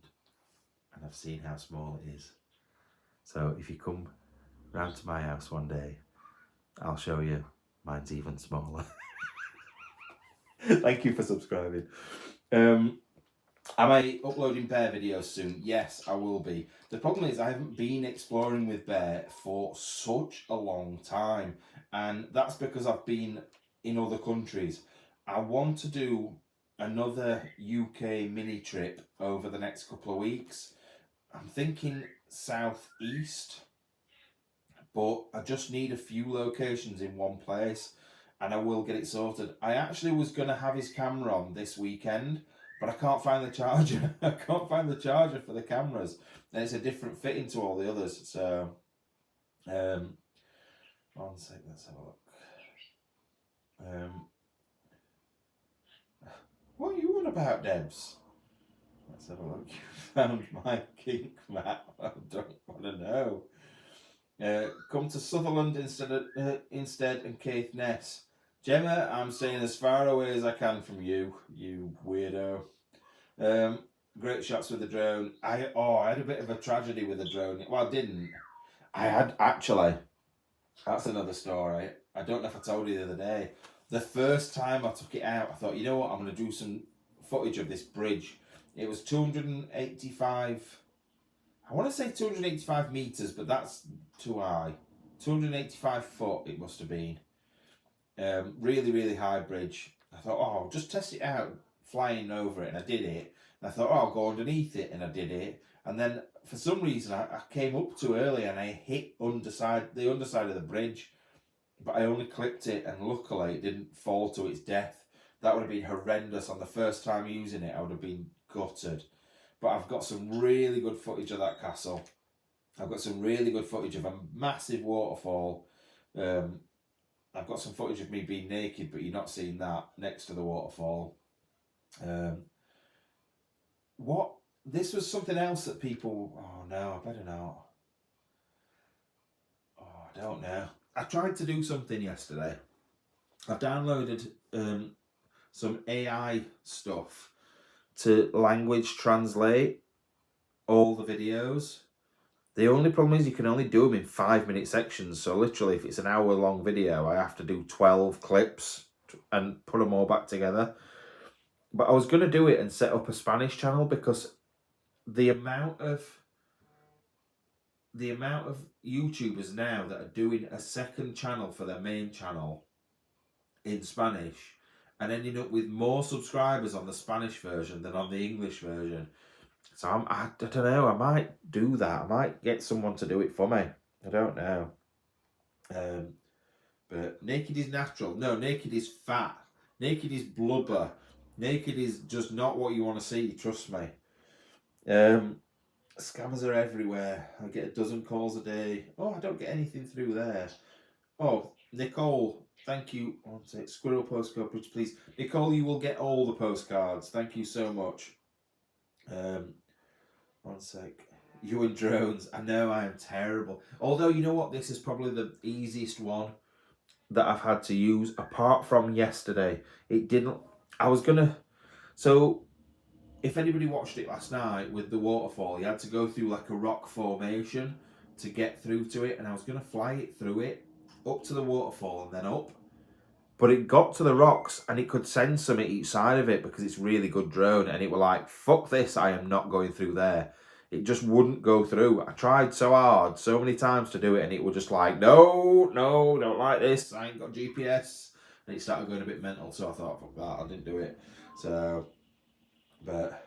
and I've seen how small it is. So if you come round to my house one day, I'll show you mine's even smaller. Thank you for subscribing. Am I uploading bear videos soon? Yes, I will be. The problem is I haven't been exploring with bear for such a long time. And that's because I've been in other countries. I want to do another UK mini trip over the next couple of weeks. I'm thinking southeast, but I just need a few locations in one place and I will get it sorted. I actually was going to have his camera on this weekend, but I can't find the charger. I can't find the charger for the cameras. And it's a different fitting to all the others. So, one sec, let's have a look. What are you on about, Debs? Let's have a look. You found my kink, Matt. I don't want to know. Come to Sutherland instead and Caithness. Gemma, I'm staying as far away as I can from you, you weirdo. Great shots with the drone. I had a bit of a tragedy with the drone. Well, I didn't. I had, actually. That's another story. I don't know if I told you the other day. The first time I took it out, I thought, you know what, I'm going to do some footage of this bridge. It was 285, I want to say 285 metres, but that's too high. 285 foot it must have been. Really, really high bridge. I thought, oh, I'll just test it out, flying over it, and I did it. And I thought, oh, I'll go underneath it, and I did it. And then, for some reason, I came up too early, and I hit the underside of the bridge. But I only clipped it, and luckily it didn't fall to its death. That would have been horrendous. On the first time using it, I would have been gutted. But I've got some really good footage of that castle. I've got some really good footage of a massive waterfall. I've got some footage of me being naked, but you're not seeing that next to the waterfall. What? This was something else that people... Oh no, I better not. Oh, I don't know. I tried to do something yesterday. I've downloaded some AI stuff to language translate all the videos. The only problem is you can only do them in 5-minute sections. So literally, if it's an hour-long video, I have to do 12 clips and put them all back together. But I was going to do it and set up a Spanish channel, because the amount of YouTubers now that are doing a second channel for their main channel in Spanish and ending up with more subscribers on the Spanish version than on the English version. So I don't know, I might do that. I might get someone to do it for me. I don't know. But naked is natural. No, naked is fat. Naked is blubber. Naked is just not what you want to see, trust me. Scammers are everywhere. I get a dozen calls a day. Oh, I don't get anything through there. Oh, Nicole, thank you. One sec. Squirrel postcard, please. Nicole, you will get all the postcards. Thank you so much. One sec. You and drones. I know I am terrible. Although, you know what? This is probably the easiest one that I've had to use, apart from yesterday. It didn't... I was going to... So, if anybody watched it last night with the waterfall, you had to go through like a rock formation to get through to it. And I was going to fly it through it, up to the waterfall and then up. But it got to the rocks and it could send some at each side of it, because it's really good drone. And it were like, fuck this, I am not going through there. It just wouldn't go through. I tried so hard, so many times to do it, and it was just like, no, don't like this. I ain't got GPS. And it started going a bit mental, so I thought, fuck that, I didn't do it. So, but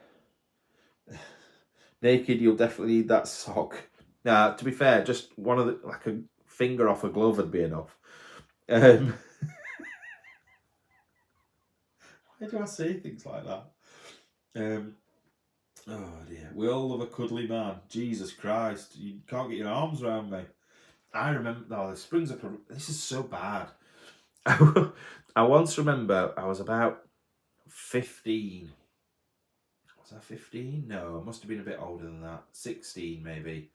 naked, you'll definitely need that sock. Now, to be fair, just one of the, like a finger off a glove would be enough. Why do I say things like that? Oh dear, we all love a cuddly man. Jesus Christ, you can't get your arms around me. I remember, this brings up, this is so bad. I once remember I was about 15. Was I 15? No, I must have been a bit older than that. 16 maybe.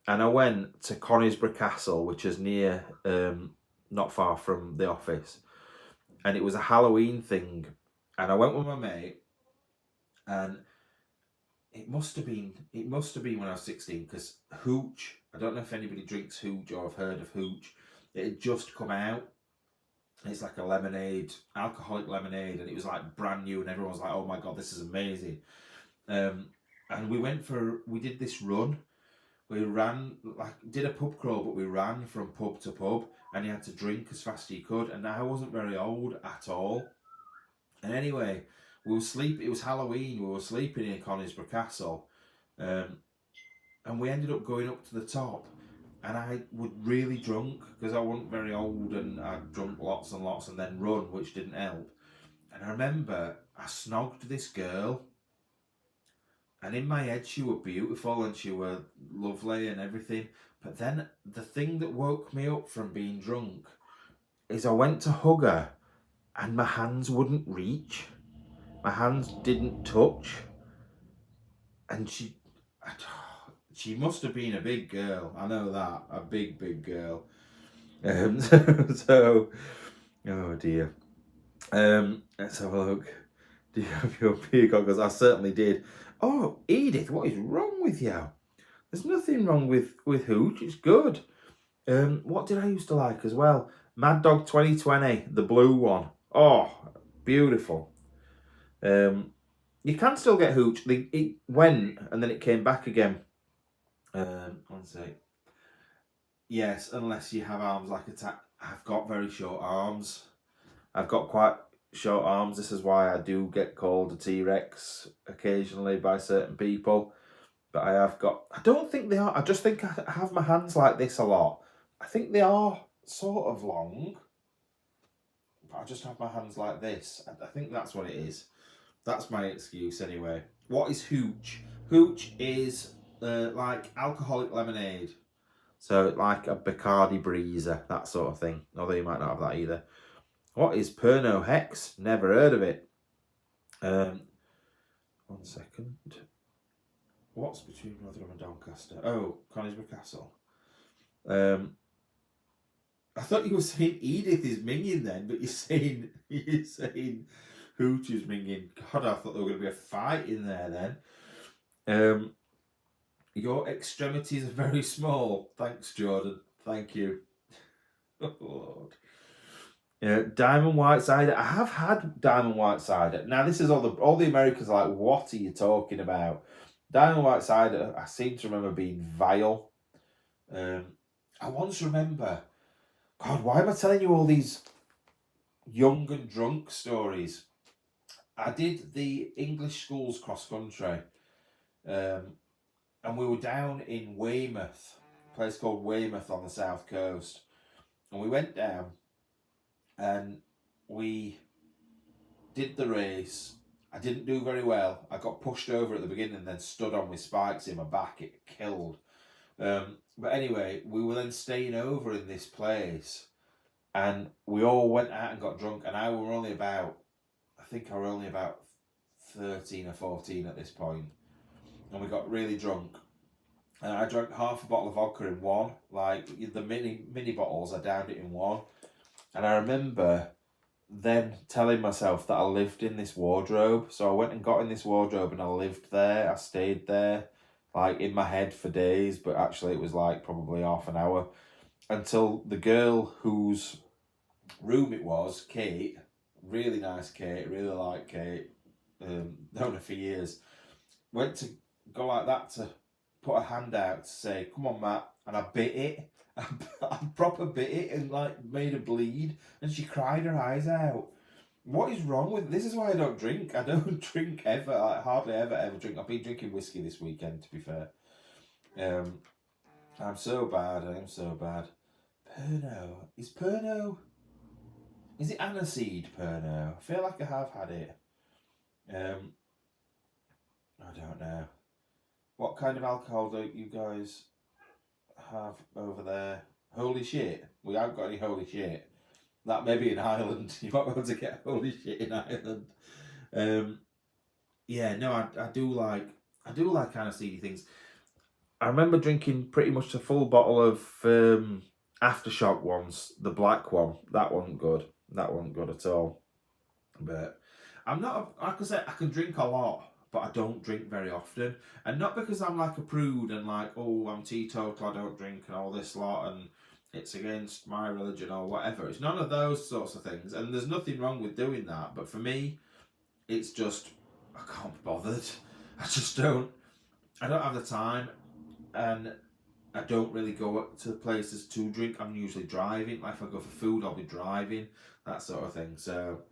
And I went to Conisbrough Castle, which is near, not far from the office. And it was a Halloween thing. And I went with my mate, and it must have been when I was 16, because hooch, I don't know if anybody drinks hooch or have heard of hooch. It had just come out. It's like a lemonade, alcoholic lemonade, and it was like brand new, and everyone was like, oh my god, this is amazing. And we did this run. We ran, did a pub crawl, but we ran from pub to pub, and you had to drink as fast as you could. And I wasn't very old at all. And anyway, we were sleeping. It was Halloween. We were sleeping in Conisbrough Castle, and we ended up going up to the top. And I was really drunk, because I wasn't very old, and I drunk lots and lots, and then run, which didn't help. And I remember I snogged this girl, and in my head she were beautiful and she were lovely and everything. But then the thing that woke me up from being drunk is I went to hug her, and my hands wouldn't reach. My hands didn't touch. And she must have been a big girl. I know that. A big, big girl. So, oh dear. Let's have a look. Do you have your beer goggles? I certainly did. Oh, Edith, what is wrong with you? There's nothing wrong with hooch. It's good. What did I used to like as well? Mad Dog 2020, the blue one. Oh, beautiful. You can still get hooch. It went and then it came back again. One sec. Yes, unless you have arms like a I've got very short arms. I've got quite short arms. This is why I do get called a T-Rex occasionally by certain people. But I don't think they are. I just think I have my hands like this a lot. I think they are sort of long. I just have my hands like this. I think that's what it is. That's my excuse anyway. What is hooch? Hooch is like alcoholic lemonade. So like a Bacardi Breezer, that sort of thing. Although you might not have that either. What is Pernod Hex? Never heard of it. 1 second. What's between Rotherham and Doncaster? Oh, Conisbrough Castle. I thought you were saying Edith is minging then, but you're saying Hooch is minging. God, I thought there was going to be a fight in there then. Your extremities are very small. Thanks, Jordan. Thank you. Oh, Lord. Diamond White Cider. I have had Diamond White Cider. Now, this is all the Americans are like, what are you talking about? Diamond White Cider, I seem to remember being vile. I once remember, God, why am I telling you all these young and drunk stories? I did the English schools cross country, and we were down in Weymouth, a place called Weymouth on the south coast, and we went down and we did the race. I didn't do very well. I got pushed over at the beginning and then stood on with spikes in my back. It killed. But anyway, we were then staying over in this place, and we all went out and got drunk, and I were only about 13 or 14 at this point, and we got really drunk, and I drank half a bottle of vodka in one, like the mini bottles, I downed it in one, and I remember then telling myself that I lived in this wardrobe, so I went and got in this wardrobe and I lived there, I stayed there, like in my head for days, but actually it was like probably half an hour, until the girl whose room it was, Kate, really nice Kate, really like Kate, known her for years, went to go like that to put a hand out to say, come on Matt, and I bit it. I proper bit it and like made her bleed, and she cried her eyes out. What is wrong with this? Is why I don't drink. I don't drink ever. I hardly ever drink. I've been drinking whiskey this weekend, to be fair. I'm so bad. I am so bad. Pernod. Is it aniseed Pernod? I feel like I have had it. I don't know. What kind of alcohol do you guys have over there? Holy shit. We haven't got any holy shit. That may be in Ireland. You might be able to get holy shit in Ireland. Yeah, no, I do like kind of seedy things. I remember drinking pretty much a full bottle of Aftershock once, the black one. That wasn't good. That wasn't good at all. But I'm not, like I said, I can drink a lot, but I don't drink very often. And not because I'm like a prude and like, oh, I'm teetotal, I don't drink and all this lot and it's against my religion or whatever. It's none of those sorts of things. And there's nothing wrong with doing that. But for me, it's just, I can't be bothered. I don't have the time. And I don't really go to places to drink. I'm usually driving. Like if I go for food, I'll be driving, that sort of thing. So,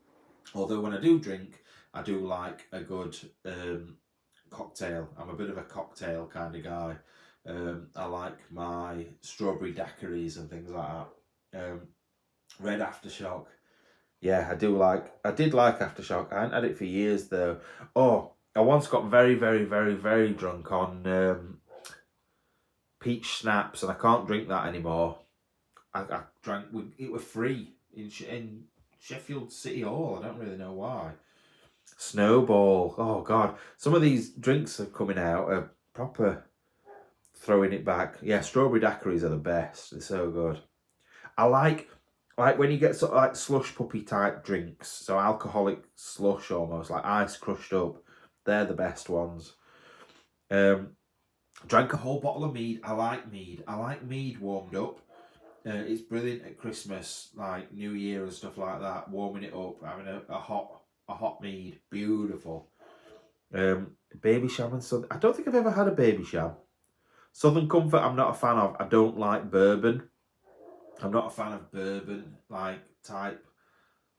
although when I do drink, I do like a good cocktail. I'm a bit of a cocktail kind of guy. I like my strawberry daiquiris and things like that. Red Aftershock. Yeah, I did like Aftershock. I hadn't had it for years though. Oh, I once got very, very, very, very drunk on peach schnapps, and I can't drink that anymore. I drank, it was free in Sheffield City Hall. I don't really know why. Snowball. Oh God, some of these drinks are coming out are proper throwing it back. Yeah, strawberry daiquiris are the best. They're so good. I like when you get sort of like slush puppy type drinks, so alcoholic slush almost, like ice crushed up. They're the best ones. Drank a whole bottle of mead. I like mead. I like mead warmed up. It's brilliant at Christmas, like New Year and stuff like that. Warming it up, having a hot mead, beautiful. Baby Sham and Southern. I don't think I've ever had a Baby Sham. Southern Comfort, I'm not a fan of. I don't like bourbon. I'm not a fan of bourbon like type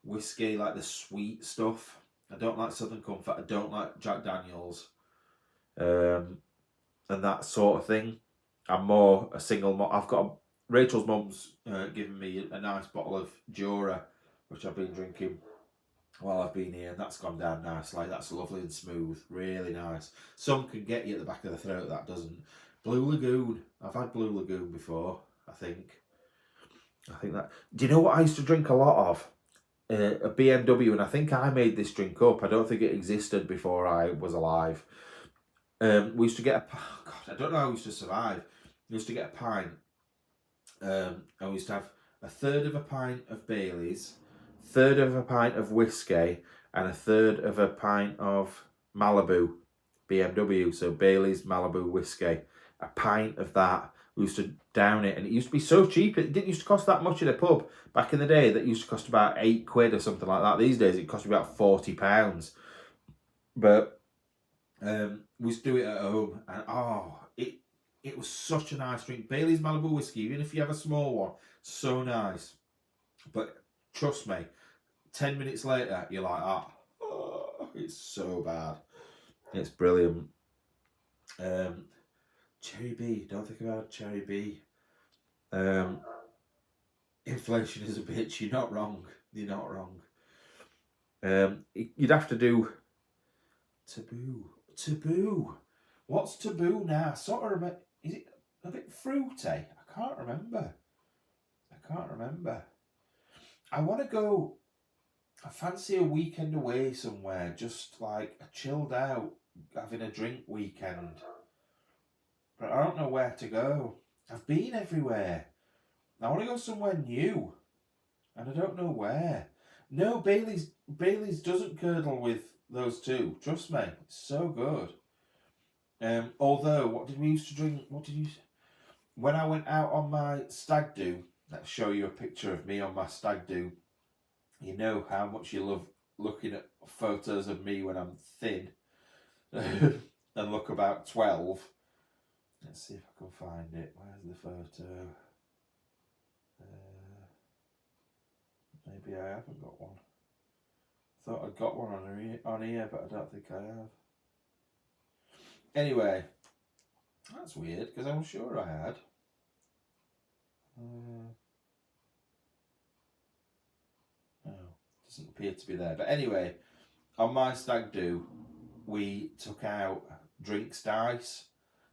whiskey, like the sweet stuff. I don't like Southern Comfort. I don't like Jack Daniels, and that sort of thing. I'm more a single malt. I've got Rachel's mum's given me a nice bottle of Jura which I've been drinking while I've been here, and that's gone down nicely. That's lovely and smooth, really nice. Some can get you at the back of the throat, that doesn't. Blue Lagoon. I've had Blue Lagoon before, I think. I think that. Do you know what I used to drink a lot of? A BMW, and I think I made this drink up. I don't think it existed before I was alive. We used to get God, I don't know how we used to survive. We used to get a pint, and we used to have a third of a pint of Bailey's, third of a pint of whiskey, and a third of a pint of Malibu BMW. So Bailey's Malibu whiskey, a pint of that. We used to down it, and it used to be so cheap. It didn't used to cost that much in a pub back in the day. That used to cost about £8 or something like that. These days it costs about £40. But we used to do it at home, and it was such a nice drink. Bailey's Malibu whiskey, even if you have a small one, so nice. But trust me, 10 minutes later, you're like, it's so bad. It's brilliant. Cherry B, don't think about Cherry B. Inflation is a bitch, you're not wrong. You're not wrong. You'd have to do Taboo. What's Taboo now? Sort of remember. Is it a bit fruity? I can't remember. I want to go. I fancy a weekend away somewhere, just like a chilled out, having a drink weekend. But I don't know where to go. I've been everywhere. I want to go somewhere new, and I don't know where. No, Bailey's doesn't curdle with those two. Trust me, it's so good. Although, what did we used to drink? When I went out on my stag do, I'll show you a picture of me on my stag do. You know how much you love looking at photos of me when I'm thin and look about 12. Let's see if I can find it. Where's the photo? Maybe I haven't got one. Thought I'd got one on here, but I don't think I have. Anyway, that's weird because I'm sure I had. No, doesn't appear to be there. But anyway, on my stag do, we took out drinks dice.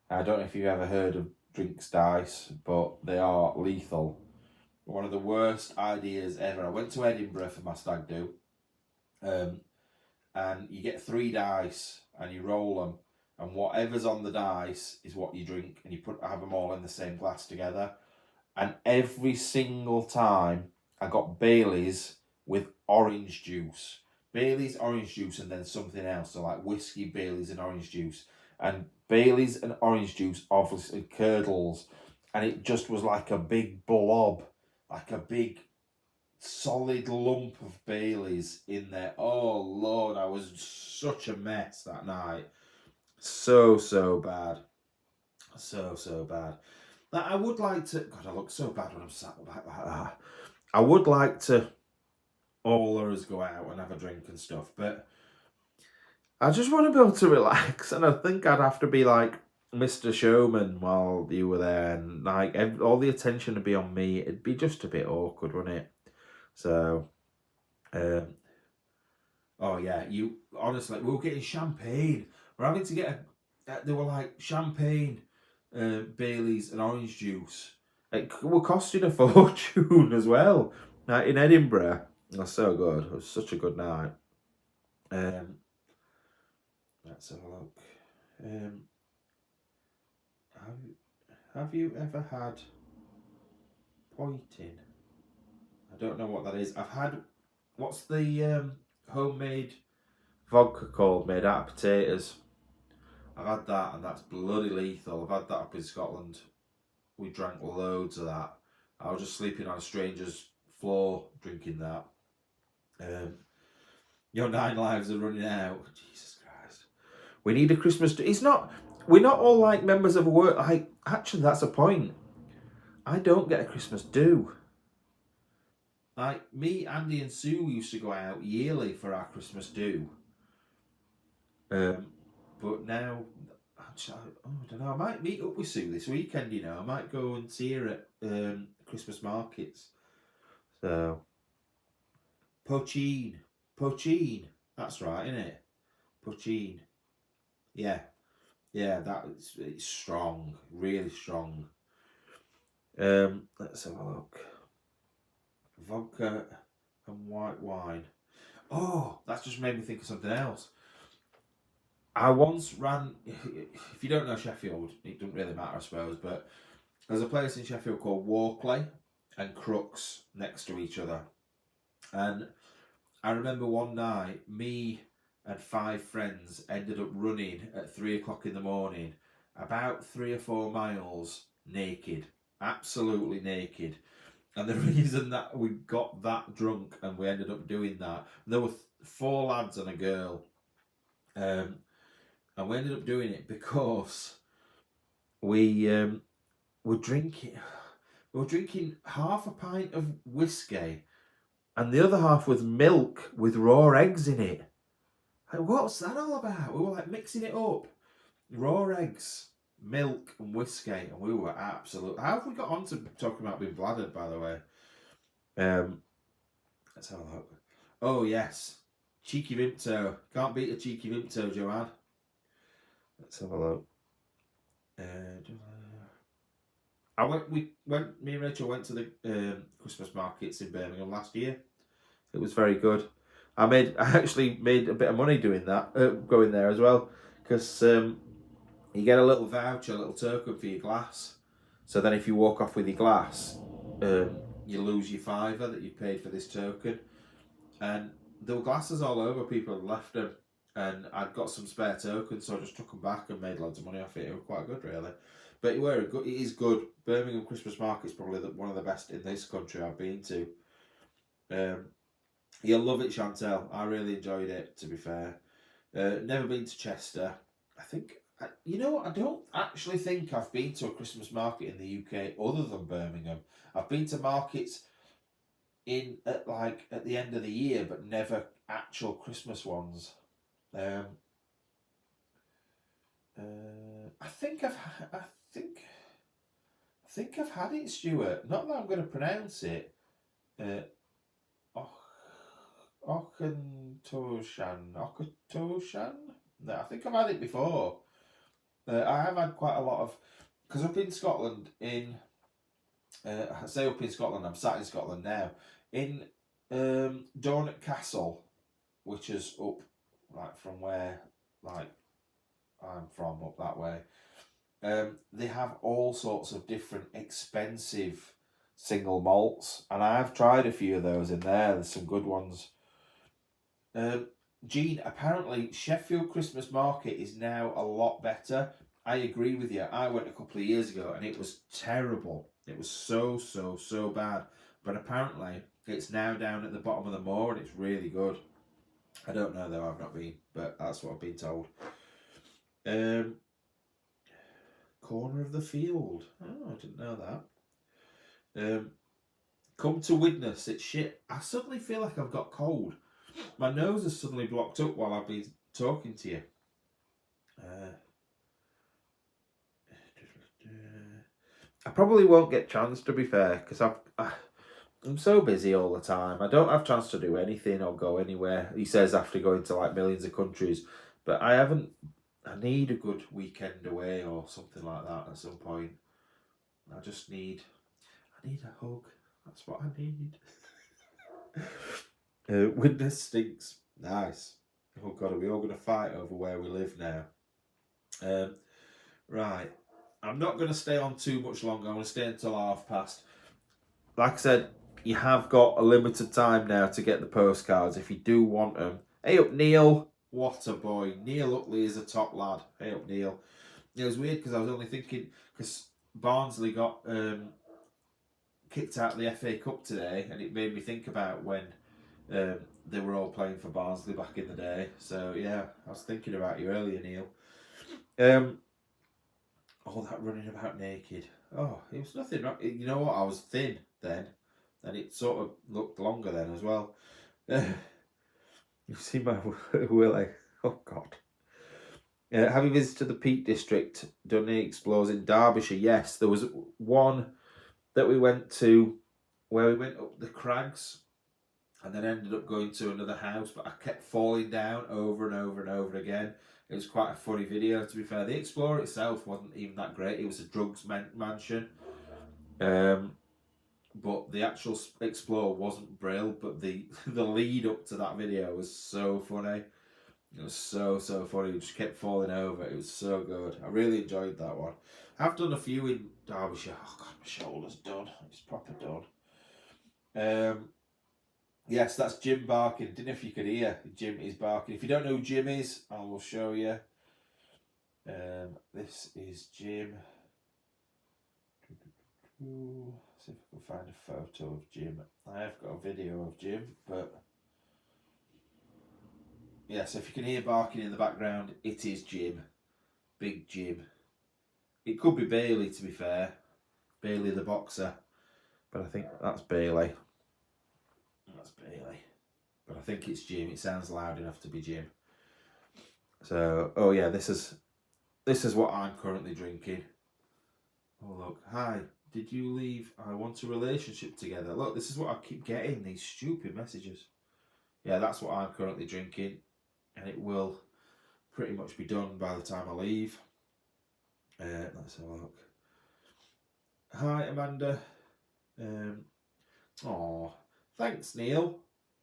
I don't know if you've ever heard of drinks dice, but they are lethal. One of the worst ideas ever. I went to Edinburgh for my stag do, and you get 3 dice and you roll them, and whatever's on the dice is what you drink, and you have them all in the same glass together. And every single time I got Bailey's with orange juice. Bailey's orange juice and then something else. So like whiskey, Bailey's and orange juice. And Bailey's and orange juice obviously curdles. And it just was like a big blob. Like a big solid lump of Bailey's in there. Oh Lord, I was such a mess that night. So bad. So bad. Now, I would like to... God, I look so bad when I'm sat back like that. I would like to all of us go out and have a drink and stuff, but I just want to be able to relax, and I think I'd have to be like Mr. Showman while you were there, and like all the attention would be on me. It'd be just a bit awkward, wouldn't it? So, oh yeah, honestly, we were getting champagne. We're having to get they were like champagne, Bailey's and orange juice. It were costing a fortune as well. Like in Edinburgh, it was so good. It was such a good night. Let's have a look. Have you ever had poitin? I don't know what that is. I've had, what's the homemade vodka called, made out of potatoes? I've had that, and that's bloody lethal. I've had that up in Scotland. We drank loads of that. I was just sleeping on a stranger's floor drinking that. Your 9 lives are running out. Jesus Christ. We need a Christmas... We're not all like members of a work... Actually, that's a point. I don't get a Christmas do. Like, me, Andy and Sue used to go out yearly for our Christmas do. But now... I don't know. I might meet up with Sue this weekend, you know. I might go and see her at Christmas markets. So... Poachine. Poachine. That's right, isn't it? Poachine. Yeah. Yeah, it's strong. Really strong. Let's have a look. Vodka and white wine. Oh, that's just made me think of something else. I once ran, if you don't know Sheffield, it doesn't really matter, I suppose, but there's a place in Sheffield called Walkley and Crooks next to each other. And I remember one night, me and 5 friends ended up running at 3 o'clock in the morning, about 3 or 4 miles naked, absolutely naked. And the reason that we got that drunk and we ended up doing that, there were 4 lads and a girl, and we ended up doing it because we were drinking. We were drinking half a pint of whiskey, and the other half was milk with raw eggs in it. Like, what's that all about? We were like mixing it up, raw eggs, milk, and whiskey, and we were absolute. How have we got on to talking about being bladdered? By the way, let's have a look. Oh yes, cheeky Vimto. Can't beat a cheeky Vimto, Joanne. Let's have a look. Me and Rachel went to the Christmas markets in Birmingham last year. It was very good. I actually made a bit of money doing that, going there as well, because you get a little voucher, a little token for your glass. So then if you walk off with your glass, you lose your £5 that you paid for this token. And there were glasses all over, people had left them. And I'd got some spare tokens, so I just took them back and made loads of money off it. It was quite good, really. But it is good. Birmingham Christmas Market is probably one of the best in this country I've been to. You'll love it, Chantel. I really enjoyed it, to be fair. Never been to Chester. You know what? I don't actually think I've been to a Christmas market in the UK other than Birmingham. I've been to markets at the end of the year, but never actual Christmas ones. I think I've had it, Stuart. Not that I'm going to pronounce it. Okentoshan. No, I think I've had it before. I have had quite a lot of, because up in Scotland, I say up in Scotland, I'm sat in Scotland now, in Dornoch Castle, which is up from where I'm from, up that way. They have all sorts of different expensive single malts, and I've tried a few of those in there. There's some good ones. Jean, apparently Sheffield Christmas Market is now a lot better. I agree with you. I went a couple of years ago and it was terrible. It was so bad. But apparently it's now down at the bottom of the moor and it's really good. I don't know though, I've not been, but that's what I've been told. Corner of the field. Oh, I didn't know that. Come to witness, it's shit. I suddenly feel like I've got cold. My nose has suddenly blocked up while I've been talking to you. I probably won't get a chance, to be fair, because I'm so busy all the time. I don't have a chance to do anything or go anywhere. He says after going to millions of countries, but I haven't. I need a good weekend away or something like that at some point. I need a hug. That's what I need. Witness stinks. Nice. Oh God, are we all going to fight over where we live now? Right. I'm not going to stay on too much longer. I'm going to stay until past. Like I said, you have got a limited time now to get the postcards if you do want them. Hey up, Neil. What a boy. Neil Utley is a top lad. Hey up, Neil. It was weird because I was only thinking, because Barnsley got kicked out of the FA Cup today, and it made me think about when they were all playing for Barnsley back in the day. So yeah, I was thinking about you earlier, Neil. All that running about naked. Oh, it was nothing wrong. You know what? I was thin then, and it sort of looked longer then as well. You see my willy. Oh God. Have you visited the Peak District? Done any explores in Derbyshire? Yes, there was one that we went to where we went up the crags. and then ended up going to another house, but I kept falling down over and over and over again. It was quite a funny video, to be fair. The Explorer itself wasn't even that great. It was a drugs mansion. But the actual Explorer wasn't brilliant, but the the lead up to that video was so funny. It was so funny. We just kept falling over. It was so good. I really enjoyed that one. I've done a few in Derbyshire. Oh god, my shoulder's done. It's proper done. Yes, that's Jim barking. Didn't know if you could hear. Jim is barking. If you don't know who Jim is, I will show you. This is Jim. See if I can find a photo of Jim. I have got a video of Jim, but yeah, so if you can hear barking in the background, it is Jim. Big Jim. It could be Bailey, to be fair. Bailey the boxer. But I think that's Bailey. That's Bailey. But I think it's Jim. It sounds loud enough to be Jim. So, oh yeah, this is what I'm currently drinking. Oh look, hi. Did you leave? I want a relationship together. Look, this is what I keep getting, these stupid messages. Yeah, that's what I'm currently drinking. And it will pretty much be done by the time I leave. Let's have a look. Hi, Amanda. Thanks, Neil.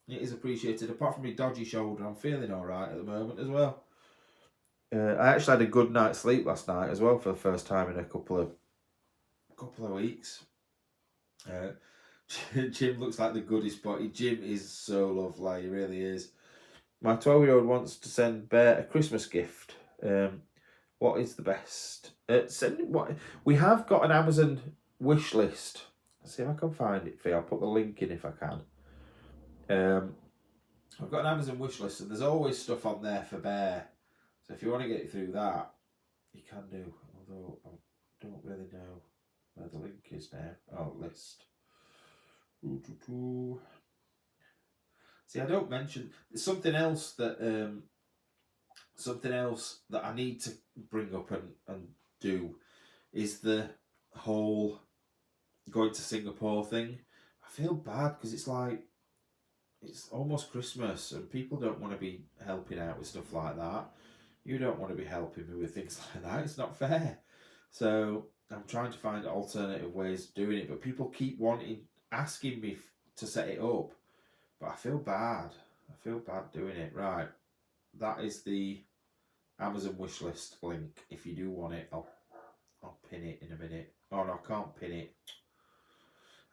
It is appreciated. Apart from my dodgy shoulder, I'm feeling alright at the moment as well. I actually had a good night's sleep last night as well for the first time in a couple of weeks. Jim looks like the goodiest body. Jim is so lovely, he really is. My 12-year-old wants to send Bear a Christmas gift. What is the best? We have got an Amazon wish list. Let's see if I can find it for you. I'll put the link in if I can. I've got an Amazon wish list, and there's always stuff on there for Bear. So if you want to get through that, you can do. Although I don't really know where the link is now. Oh, list. See, I don't mention. There's something else that I need to bring up and do is the whole going to Singapore thing. I feel bad because it's like it's almost Christmas and people don't want to be helping out with stuff like that. You don't want to be helping me with things like that. It's not fair. So I'm trying to find alternative ways of doing it, but people keep asking me to set it up. But I feel bad. I feel bad doing it. Right. That is the Amazon wishlist link. If you do want it, I'll pin it in a minute. Oh no, I can't pin it.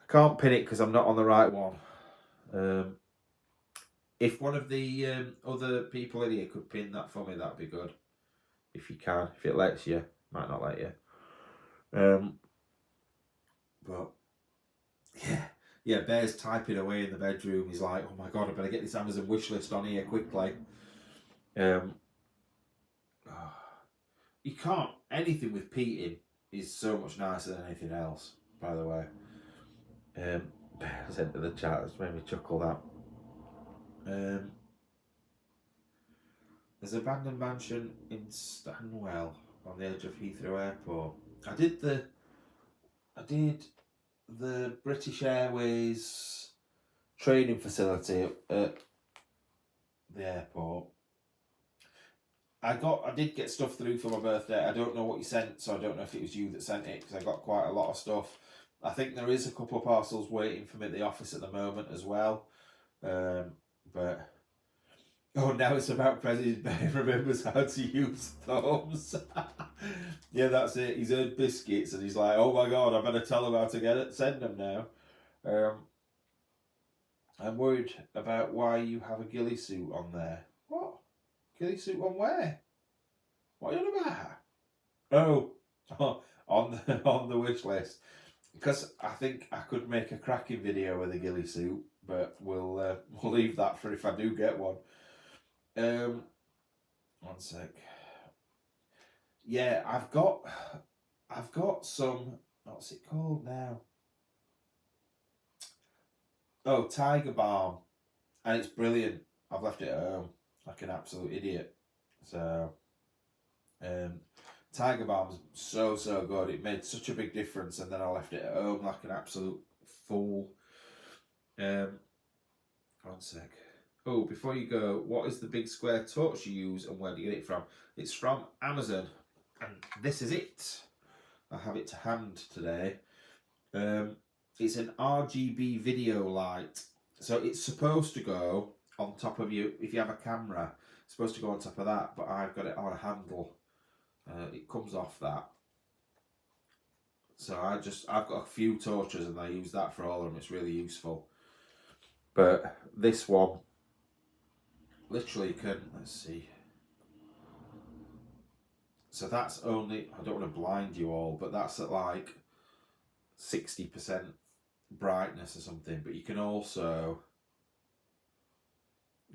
I can't pin it because I'm not on the right one. If one of the other people in here could pin that for me, that'd be good. If you can, if it lets you, might not let you. But yeah, Bear's typing away in the bedroom. He's like, "Oh my god, I better get this Amazon wish list on here quickly." You can't. Anything with Pete in is so much nicer than anything else. By the way, Bear's into the chat. It's made me chuckle that. There's an abandoned mansion in Stanwell on the edge of Heathrow Airport. I did the British Airways training facility at the airport. I did get stuff through for my birthday. I don't know what you sent, so I don't know if it was you that sent it because I got quite a lot of stuff. I think there is a couple of parcels waiting for me at the office at the moment as well. But oh, now it's about President Bear remembers how to use thumbs. Yeah, that's it. He's heard biscuits and he's like, oh my god, I better tell him how to send them now. I'm worried about why you have a ghillie suit on there. What? Ghillie suit on where? What are you on about? Oh, on the wish list. Because I think I could make a cracking video with a ghillie suit, but we'll leave that for if I do get one. One sec. Yeah, I've got some. What's it called now? Oh, Tiger Balm, and it's brilliant. I've left it at home like an absolute idiot. So, Tiger Balm's so good. It made such a big difference, and then I left it at home like an absolute fool. One sec. Oh, before you go, what is the big square torch you use and where do you get it from? It's from Amazon, and this is it. I have it to hand today. It's an RGB video light, so it's supposed to go on top of you. If you have a camera, it's supposed to go on top of that, but I've got it on a handle. It comes off that. So I've got a few torches and I use that for all of them. It's really useful. But this one literally can, let's see. So that's only, I don't want to blind you all, but that's at like 60% brightness or something. But you can also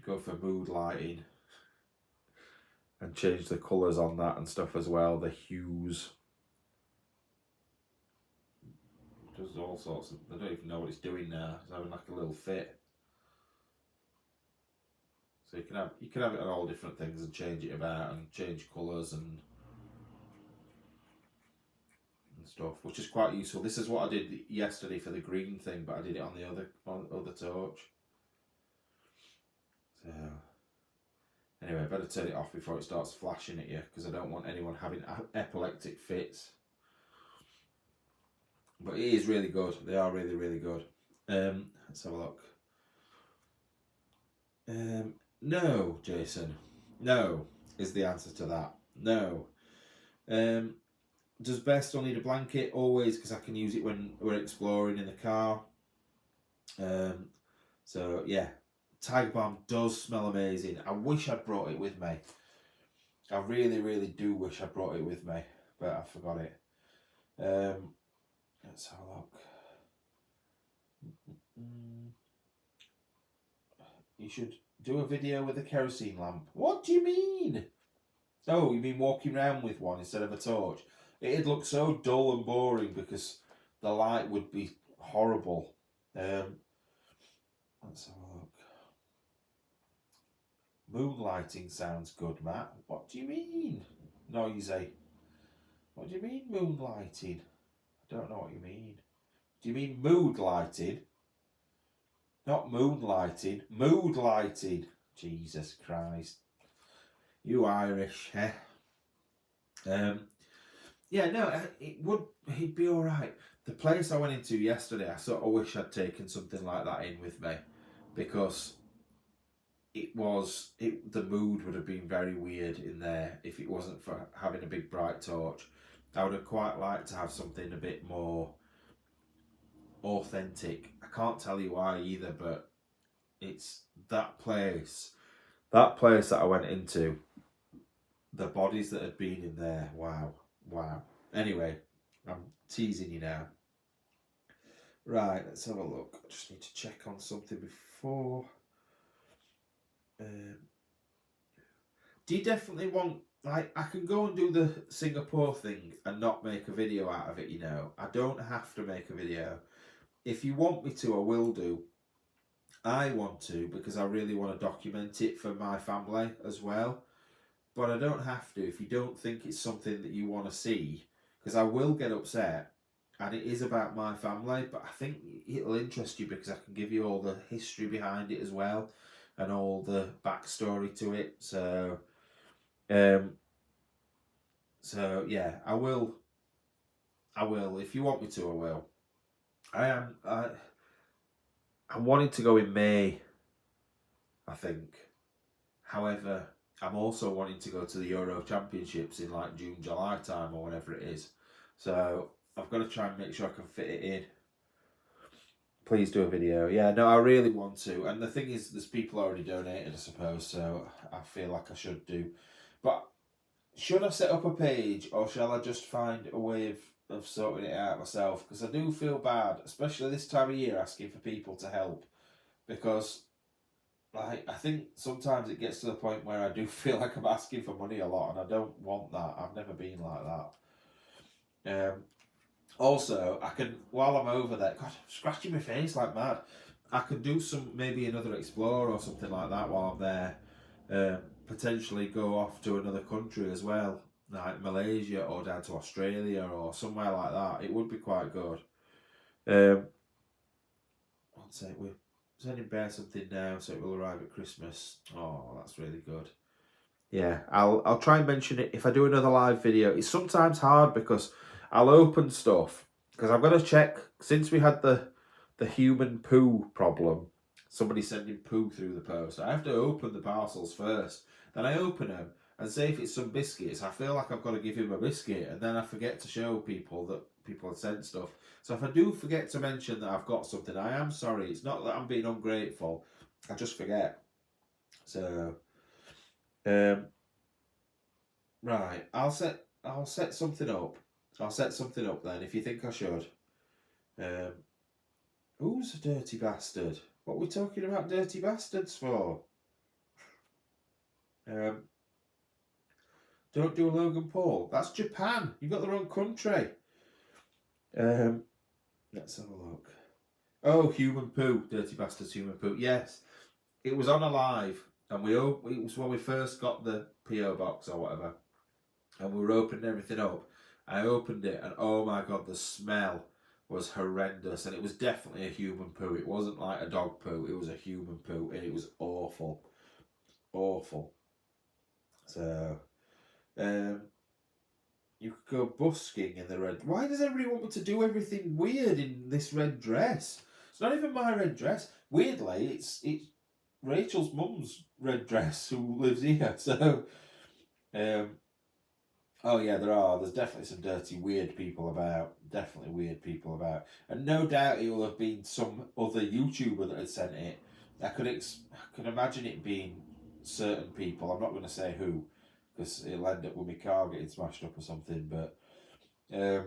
go for mood lighting and change the colours on that and stuff as well, the hues. It does all sorts of, I don't even know what it's doing now. It's having like a little fit. So you can have it on all different things and change it about and change colours and stuff, which is quite useful. This is what I did yesterday for the green thing, but I did it on the other torch. So anyway, I better turn it off before it starts flashing at you, because I don't want anyone having epileptic fits. But it is really good. They are really, really good. Let's have a look. No, Jason. No is the answer to that. No. Does Bear still need a blanket? Always, because I can use it when we're exploring in the car. So yeah, Tiger Balm does smell amazing. I wish I'd brought it with me. I really, really do wish I brought it with me, but I forgot it. Let's have a look. You should do a video with a kerosene lamp. What do you mean? Oh, you mean walking around with one instead of a torch? It'd look so dull and boring because the light would be horrible. Let's have a look. Moonlighting sounds good, Matt. What do you mean? Noisy. What do you mean moonlighting? I don't know what you mean. Do you mean mood lighting? Not moonlighting. Mood lighting. Jesus Christ. You Irish, eh? Yeah, no, he'd be alright. The place I went into yesterday, I sort of wish I'd taken something like that in with me, because the mood would have been very weird in there if it wasn't for having a big bright torch. I would have quite liked to have something a bit more authentic. I can't tell you why either, but it's that place that I went into, the bodies that had been in there, wow. Anyway, I'm teasing you now. Right, let's have a look. I just need to check on something before. Do you definitely want, like, I can go and do the Singapore thing and not make a video out of it, you know. I don't have to make a video. If you want me to, I will do. I want to, because I really want to document it for my family as well. But I don't have to if you don't think it's something that you want to see, because I will get upset, and it is about my family, but I think it'll interest you because I can give you all the history behind it as well and all the backstory to it. So yeah, I will. If you want me to, I will. I'm wanting to go in May, I think. However, I'm also wanting to go to the Euro Championships in like June, July time or whatever it is. So I've got to try and make sure I can fit it in. Please do a video. Yeah, no, I really want to. And the thing is, there's people already donated, I suppose, so I feel like I should do. But should I set up a page, or shall I just find a way of sorting it out myself? Because I do feel bad, especially this time of year, asking for people to help. Because I think sometimes it gets to the point where I do feel like I'm asking for money a lot, and I don't want that. I've never been like that. Also, I can, while I'm over there, God, I'm scratching my face like mad. I could do maybe another explore or something like that while I'm there. Potentially go off to another country as well, like Malaysia or down to Australia or somewhere like that. It would be quite good. One sec, Sending Bear something now so it will arrive at Christmas. Oh, that's really good. Yeah, I'll try and mention it if I do another live video. It's sometimes hard because I'll open stuff because I've got to check since we had the human poo problem. Somebody sending poo through the post. I have to open the parcels first. Then I open them and say if it's some biscuits, I feel like I've got to give him a biscuit, and then I forget to show people that people have sent stuff. So if I do forget to mention that I've got something, I am sorry. It's not that I'm being ungrateful. I just forget. So right, I'll set something up. I'll set something up then if you think I should. Um, who's a dirty bastard? What are we talking about dirty bastards for? Um, don't do a Logan Paul. That's Japan. You've got the wrong country. Let's have a look. Oh, human poo. Dirty bastards, human poo. Yes, it was on a live, and it was when we first got the PO box or whatever, and we were opening everything up. I opened it, and oh my god, the smell was horrendous, and it was definitely a human poo. It wasn't like a dog poo; it was a human poo, and it was awful, awful. So, you could go busking in the red. Why does everybody want me to do everything weird in this red dress? It's not even my red dress. Weirdly, it's Rachel's mum's red dress who lives here. So, oh yeah, there's definitely some dirty, weird people about. Definitely weird people about, and no doubt it will have been some other YouTuber that had sent it. I could imagine it being certain people. I'm not going to say who, because it'll end up with my car getting smashed up or something. But I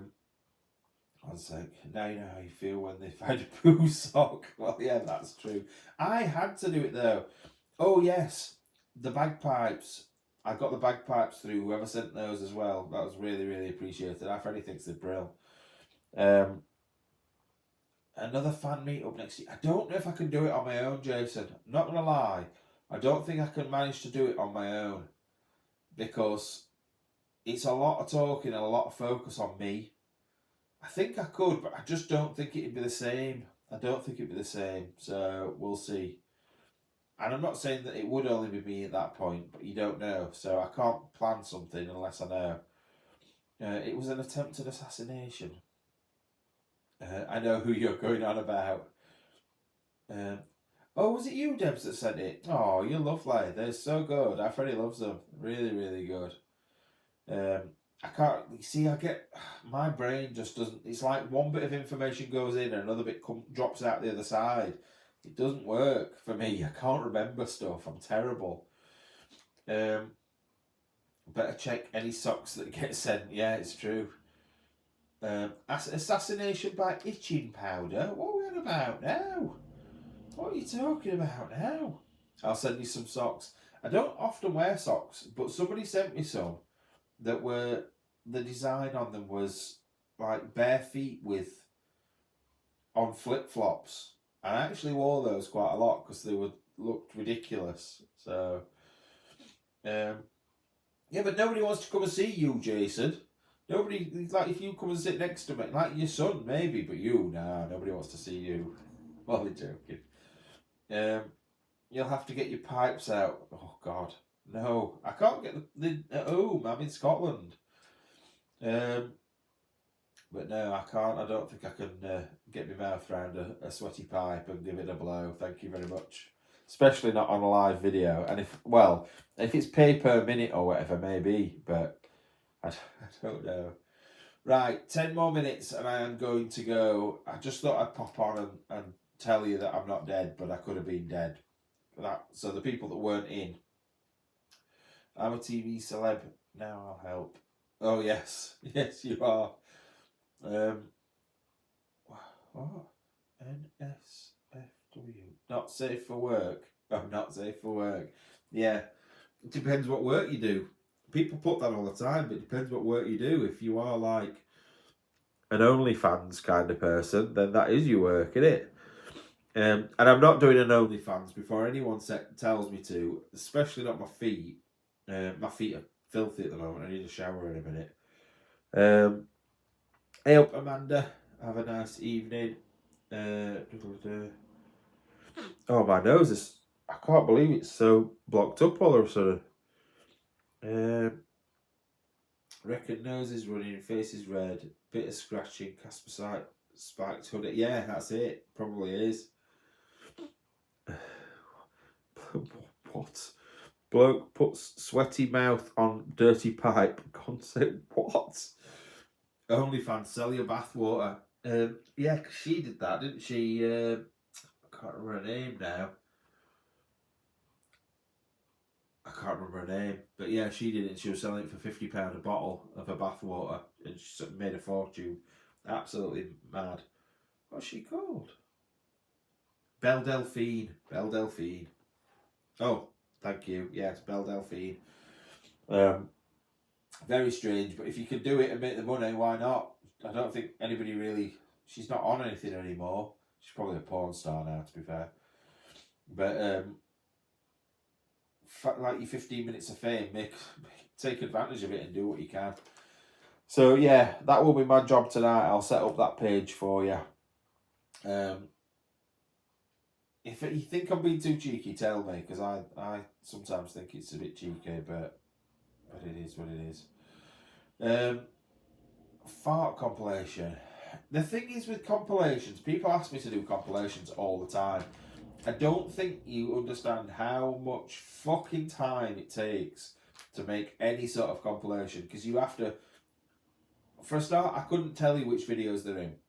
was like, now you know how you feel when they find a poo sock. Well, yeah, that's true. I had to do it though. Oh yes, the bagpipes. I got the bagpipes through. Whoever sent those as well. That was really, really appreciated. Our Freddie thinks they're brill. Another fan meet up next year. I don't know if I can do it on my own, Jason. I'm not gonna lie. I don't think I can manage to do it on my own because it's a lot of talking and a lot of focus on me. I think I could, but I just don't think it'd be the same. I don't think it'd be the same. So we'll see. And I'm not saying that it would only be me at that point, but you don't know. So I can't plan something unless I know. It was an attempted assassination. I know who you're going on about. Oh, was it you, Debs, that sent it? Oh, you're lovely. They're so good. Our Freddie loves them. Really, really good. I can't see. I get my brain just doesn't. It's like one bit of information goes in and another bit drops out the other side. It doesn't work for me. I can't remember stuff. I'm terrible. Better check any socks that get sent. Yeah, it's true. Assassination by itching powder. What are we on about now? What are you talking about now? I'll send you some socks. I don't often wear socks, but somebody sent me some that were the design on them was like bare feet with on flip flops. I actually wore those quite a lot because they looked ridiculous. So, yeah, but nobody wants to come and see you, Jason. Nobody, like, if you come and sit next to me, like your son, maybe, but you, nah, nobody wants to see you. Well, they're joking. You'll have to get your pipes out. Oh, God. No, I can't get the at home. I'm in Scotland. But no, I can't. I don't think I can get my mouth around a sweaty pipe and give it a blow. Thank you very much. Especially not on a live video. And if it's pay per minute or whatever, maybe. But I don't know. Right, 10 more minutes and I am going to go. I just thought I'd pop on and tell you that I'm not dead, but I could have been dead. So the people that weren't in. I'm a TV celeb. Now I'll help. Oh, yes. Yes, you are. What? NSFW. Not safe for work. Oh, not safe for work. Yeah. It depends what work you do. People put that all the time, but it depends what work you do. If you are like an OnlyFans kind of person, then that is your work, isn't it? And I'm not doing an OnlyFans before anyone tells me to, especially not my feet. My feet are filthy at the moment. I need a shower in a minute. Hey up, Amanda. Have a nice evening. Oh, my nose is... I can't believe it's so blocked up all of a sudden. Reckon nose is running, face is red, bit of scratching, Casper sight, spiked hoodie. Yeah, that's it. Probably is. What? Bloke puts sweaty mouth on dirty pipe. Concept what? OnlyFans, sell your bathwater. Yeah, 'cause she did that, didn't she? I can't remember her name now. I can't remember her name, but yeah, she did it. She was selling it for £50 a bottle of her bathwater, and she made a fortune. Absolutely mad. What's she called? Belle Delphine. Belle Delphine. Oh, thank you. Yes, Belle Delphine. Very strange, but if you can do it and make the money, why not? I don't think anybody really. She's not on anything anymore. She's probably a porn star now, to be fair. But like your 15 minutes of fame, take advantage of it and do what you can. So yeah, that will be my job tonight. I'll set up that page for you. If you think I'm being too cheeky, tell me, because I sometimes think it's a bit cheeky, but it is what it is. Fart compilation. The thing is with compilations, people ask me to do compilations all the time. I don't think you understand how much fucking time it takes to make any sort of compilation, because you have to, for a start, I couldn't tell you which videos they're in.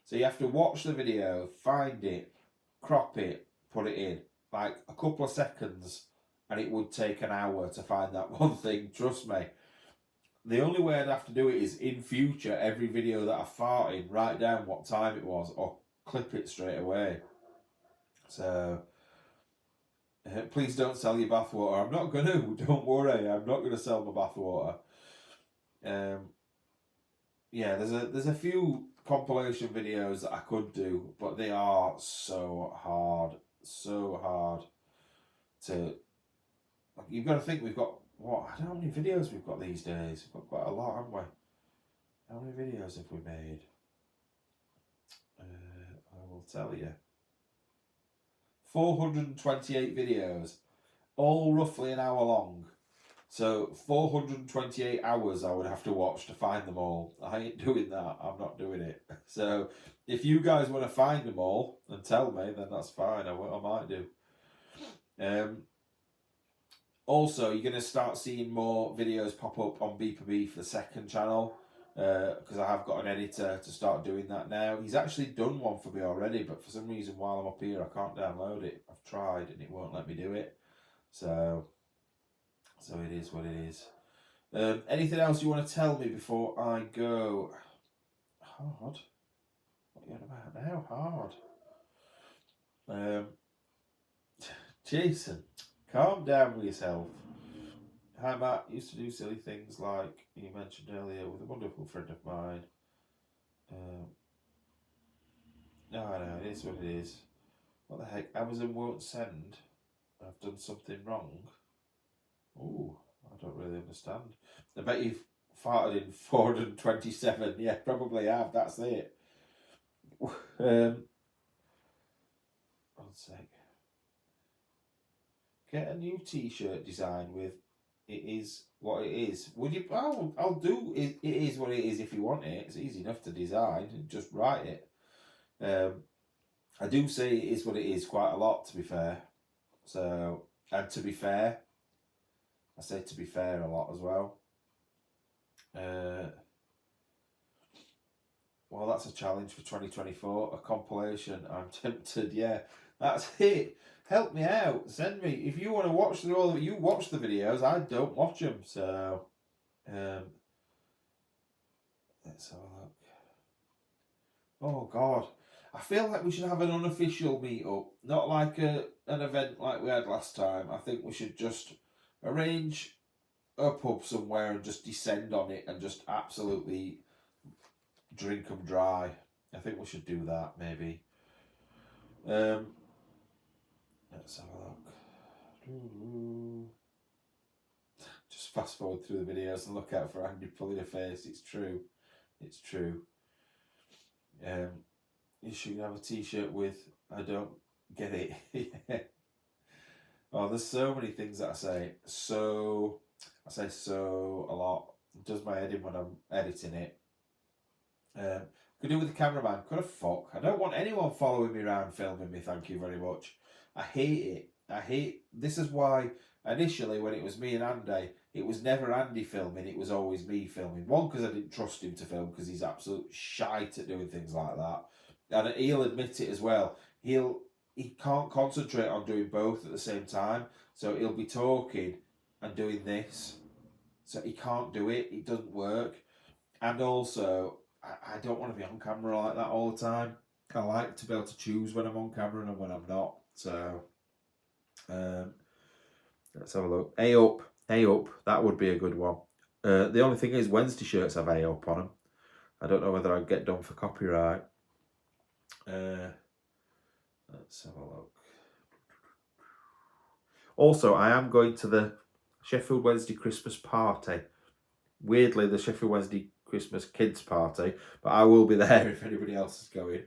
So you have to watch the video, find it, crop it, put it in. Like a couple of seconds, and it would take an hour to find that one thing, trust me. The only way I'd have to do it is in future, every video that I fart in, write down what time it was or clip it straight away. So, please don't sell your bathwater. I'm not going to, don't worry, I'm not going to sell my bathwater. Yeah, there's a few compilation videos that I could do, but they are so hard to... You've got to think we've got, what, I don't know how many videos we've got these days. We've got quite a lot, haven't we? How many videos have we made? I will tell you. 428 videos, all roughly an hour long. So 428 hours I would have to watch to find them all. I ain't doing that. I'm not doing it. So if you guys want to find them all and tell me, then that's fine. I might do. Also, you're going to start seeing more videos pop up on Beeper Beef, the second channel, because I have got an editor to start doing that now. He's actually done one for me already, but for some reason while I'm up here I can't download it. I've tried and it won't let me do it. So it is what it is. Anything else you want to tell me before I go? Hard? What are you on about now? Hard. Jason, calm down with yourself. Hi Matt, used to do silly things like you mentioned earlier with a wonderful friend of mine. No, it is what it is. What the heck? Amazon won't send. I've done something wrong. Ooh, I don't really understand. I bet you've farted in 427. Yeah, probably have. That's it. One sec. Get a new T-shirt design with "It is what it is." Would you? I'll do it. It is what it is. If you want it, it's easy enough to design. Just write it. I do say it is what it is quite a lot, to be fair. So, and to be fair, I say to be fair a lot as well. Well, that's a challenge for 2024. A compilation. I'm tempted. Yeah, that's it. Help me out. Send me if you want to watch you watch the videos. I don't watch them. So, let's have a look. Oh God, I feel like we should have an unofficial meetup, not like an event like we had last time. I think we should just arrange a pub somewhere and just descend on it and just absolutely drink them dry. I think we should do that maybe. Let's have a look. Just fast forward through the videos and look out for Andy pulling a face. It's true. It's true. You should have a T-shirt with "I don't Get it? Yeah. Oh, there's so many things that I say. So, I say so a lot. It does my head in when I'm editing it. Could do with the cameraman. Could have fuck. I don't want anyone following me around filming me. Thank you very much. I hate it. I hate. This is why initially when it was me and Andy, it was never Andy filming. It was always me filming. One, because I didn't trust him to film because he's absolute shite at doing things like that, and he'll admit it as well. He can't concentrate on doing both at the same time, so he'll be talking and doing this, so he can't do it. It doesn't work, and also I don't want to be on camera like that all the time. I like to be able to choose when I'm on camera and when I'm not. So let's have a look. A up, A up. That would be a good one. The only thing is Wednesday shirts have A up on them. I don't know whether I'd get done for copyright. Let's have a look. Also, I am going to the Sheffield Wednesday Christmas party. Weirdly, the Sheffield Wednesday Christmas kids party, but I will be there if anybody else is going.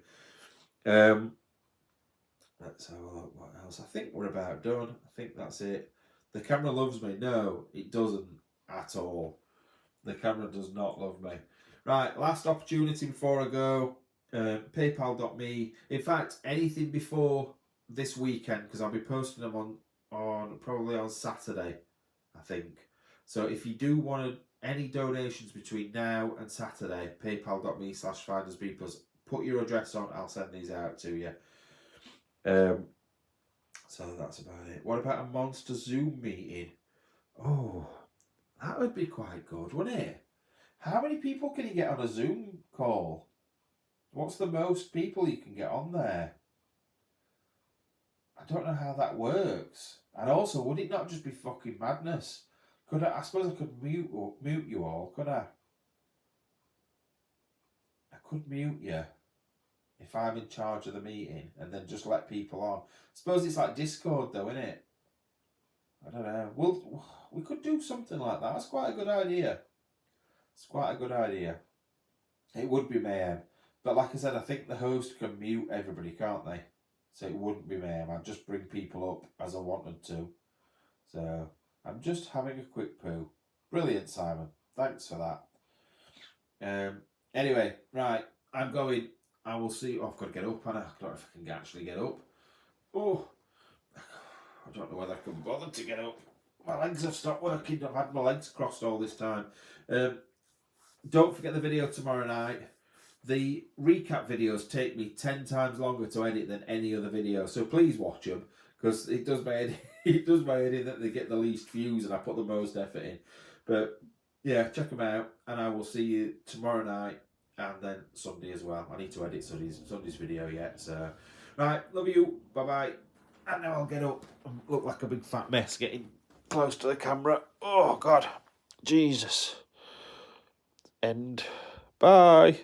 Let's have a look. What else? I think we're about done. I think that's it. The camera loves me. No, it doesn't at all. The camera does not love me. Right, last opportunity before I go. PayPal.me. In fact, anything before this weekend, because I'll be posting them on probably on Saturday, I think. So if you do want any donations between now and Saturday, paypal.me/findersbeepers. Put your address on. I'll send these out to you. So that's about it. What about a monster Zoom meeting? Oh, that would be quite good, wouldn't it? How many people can you get on a Zoom call? What's the most people you can get on there? I don't know how that works. And also, would it not just be fucking madness? Could I suppose I could mute you all, could I? I could mute you if I'm in charge of the meeting and then just let people on. I suppose it's like Discord though, isn't it? I don't know. We could do something like that. That's quite a good idea. It's quite a good idea. It would be mayhem. But like I said, I think the host can mute everybody, can't they? So it wouldn't be mayhem. I'd just bring people up as I wanted to. So I'm just having a quick poo. Brilliant, Simon. Thanks for that. Anyway, right. I'm going. I will see. Oh, I've got to get up. I don't know if I can actually get up. Oh, I don't know whether I can bother to get up. My legs have stopped working. I've had my legs crossed all this time. Don't forget the video tomorrow night. The recap videos take me 10 times longer to edit than any other video, so please watch them because it does my editing that they get the least views and I put the most effort in. But yeah, check them out, and I will see you tomorrow night and then Sunday as well. I need to edit Sunday's video yet. So right, love you. Bye bye. And now I'll get up and look like a big fat mess getting close to the camera. Oh God, Jesus. End. Bye.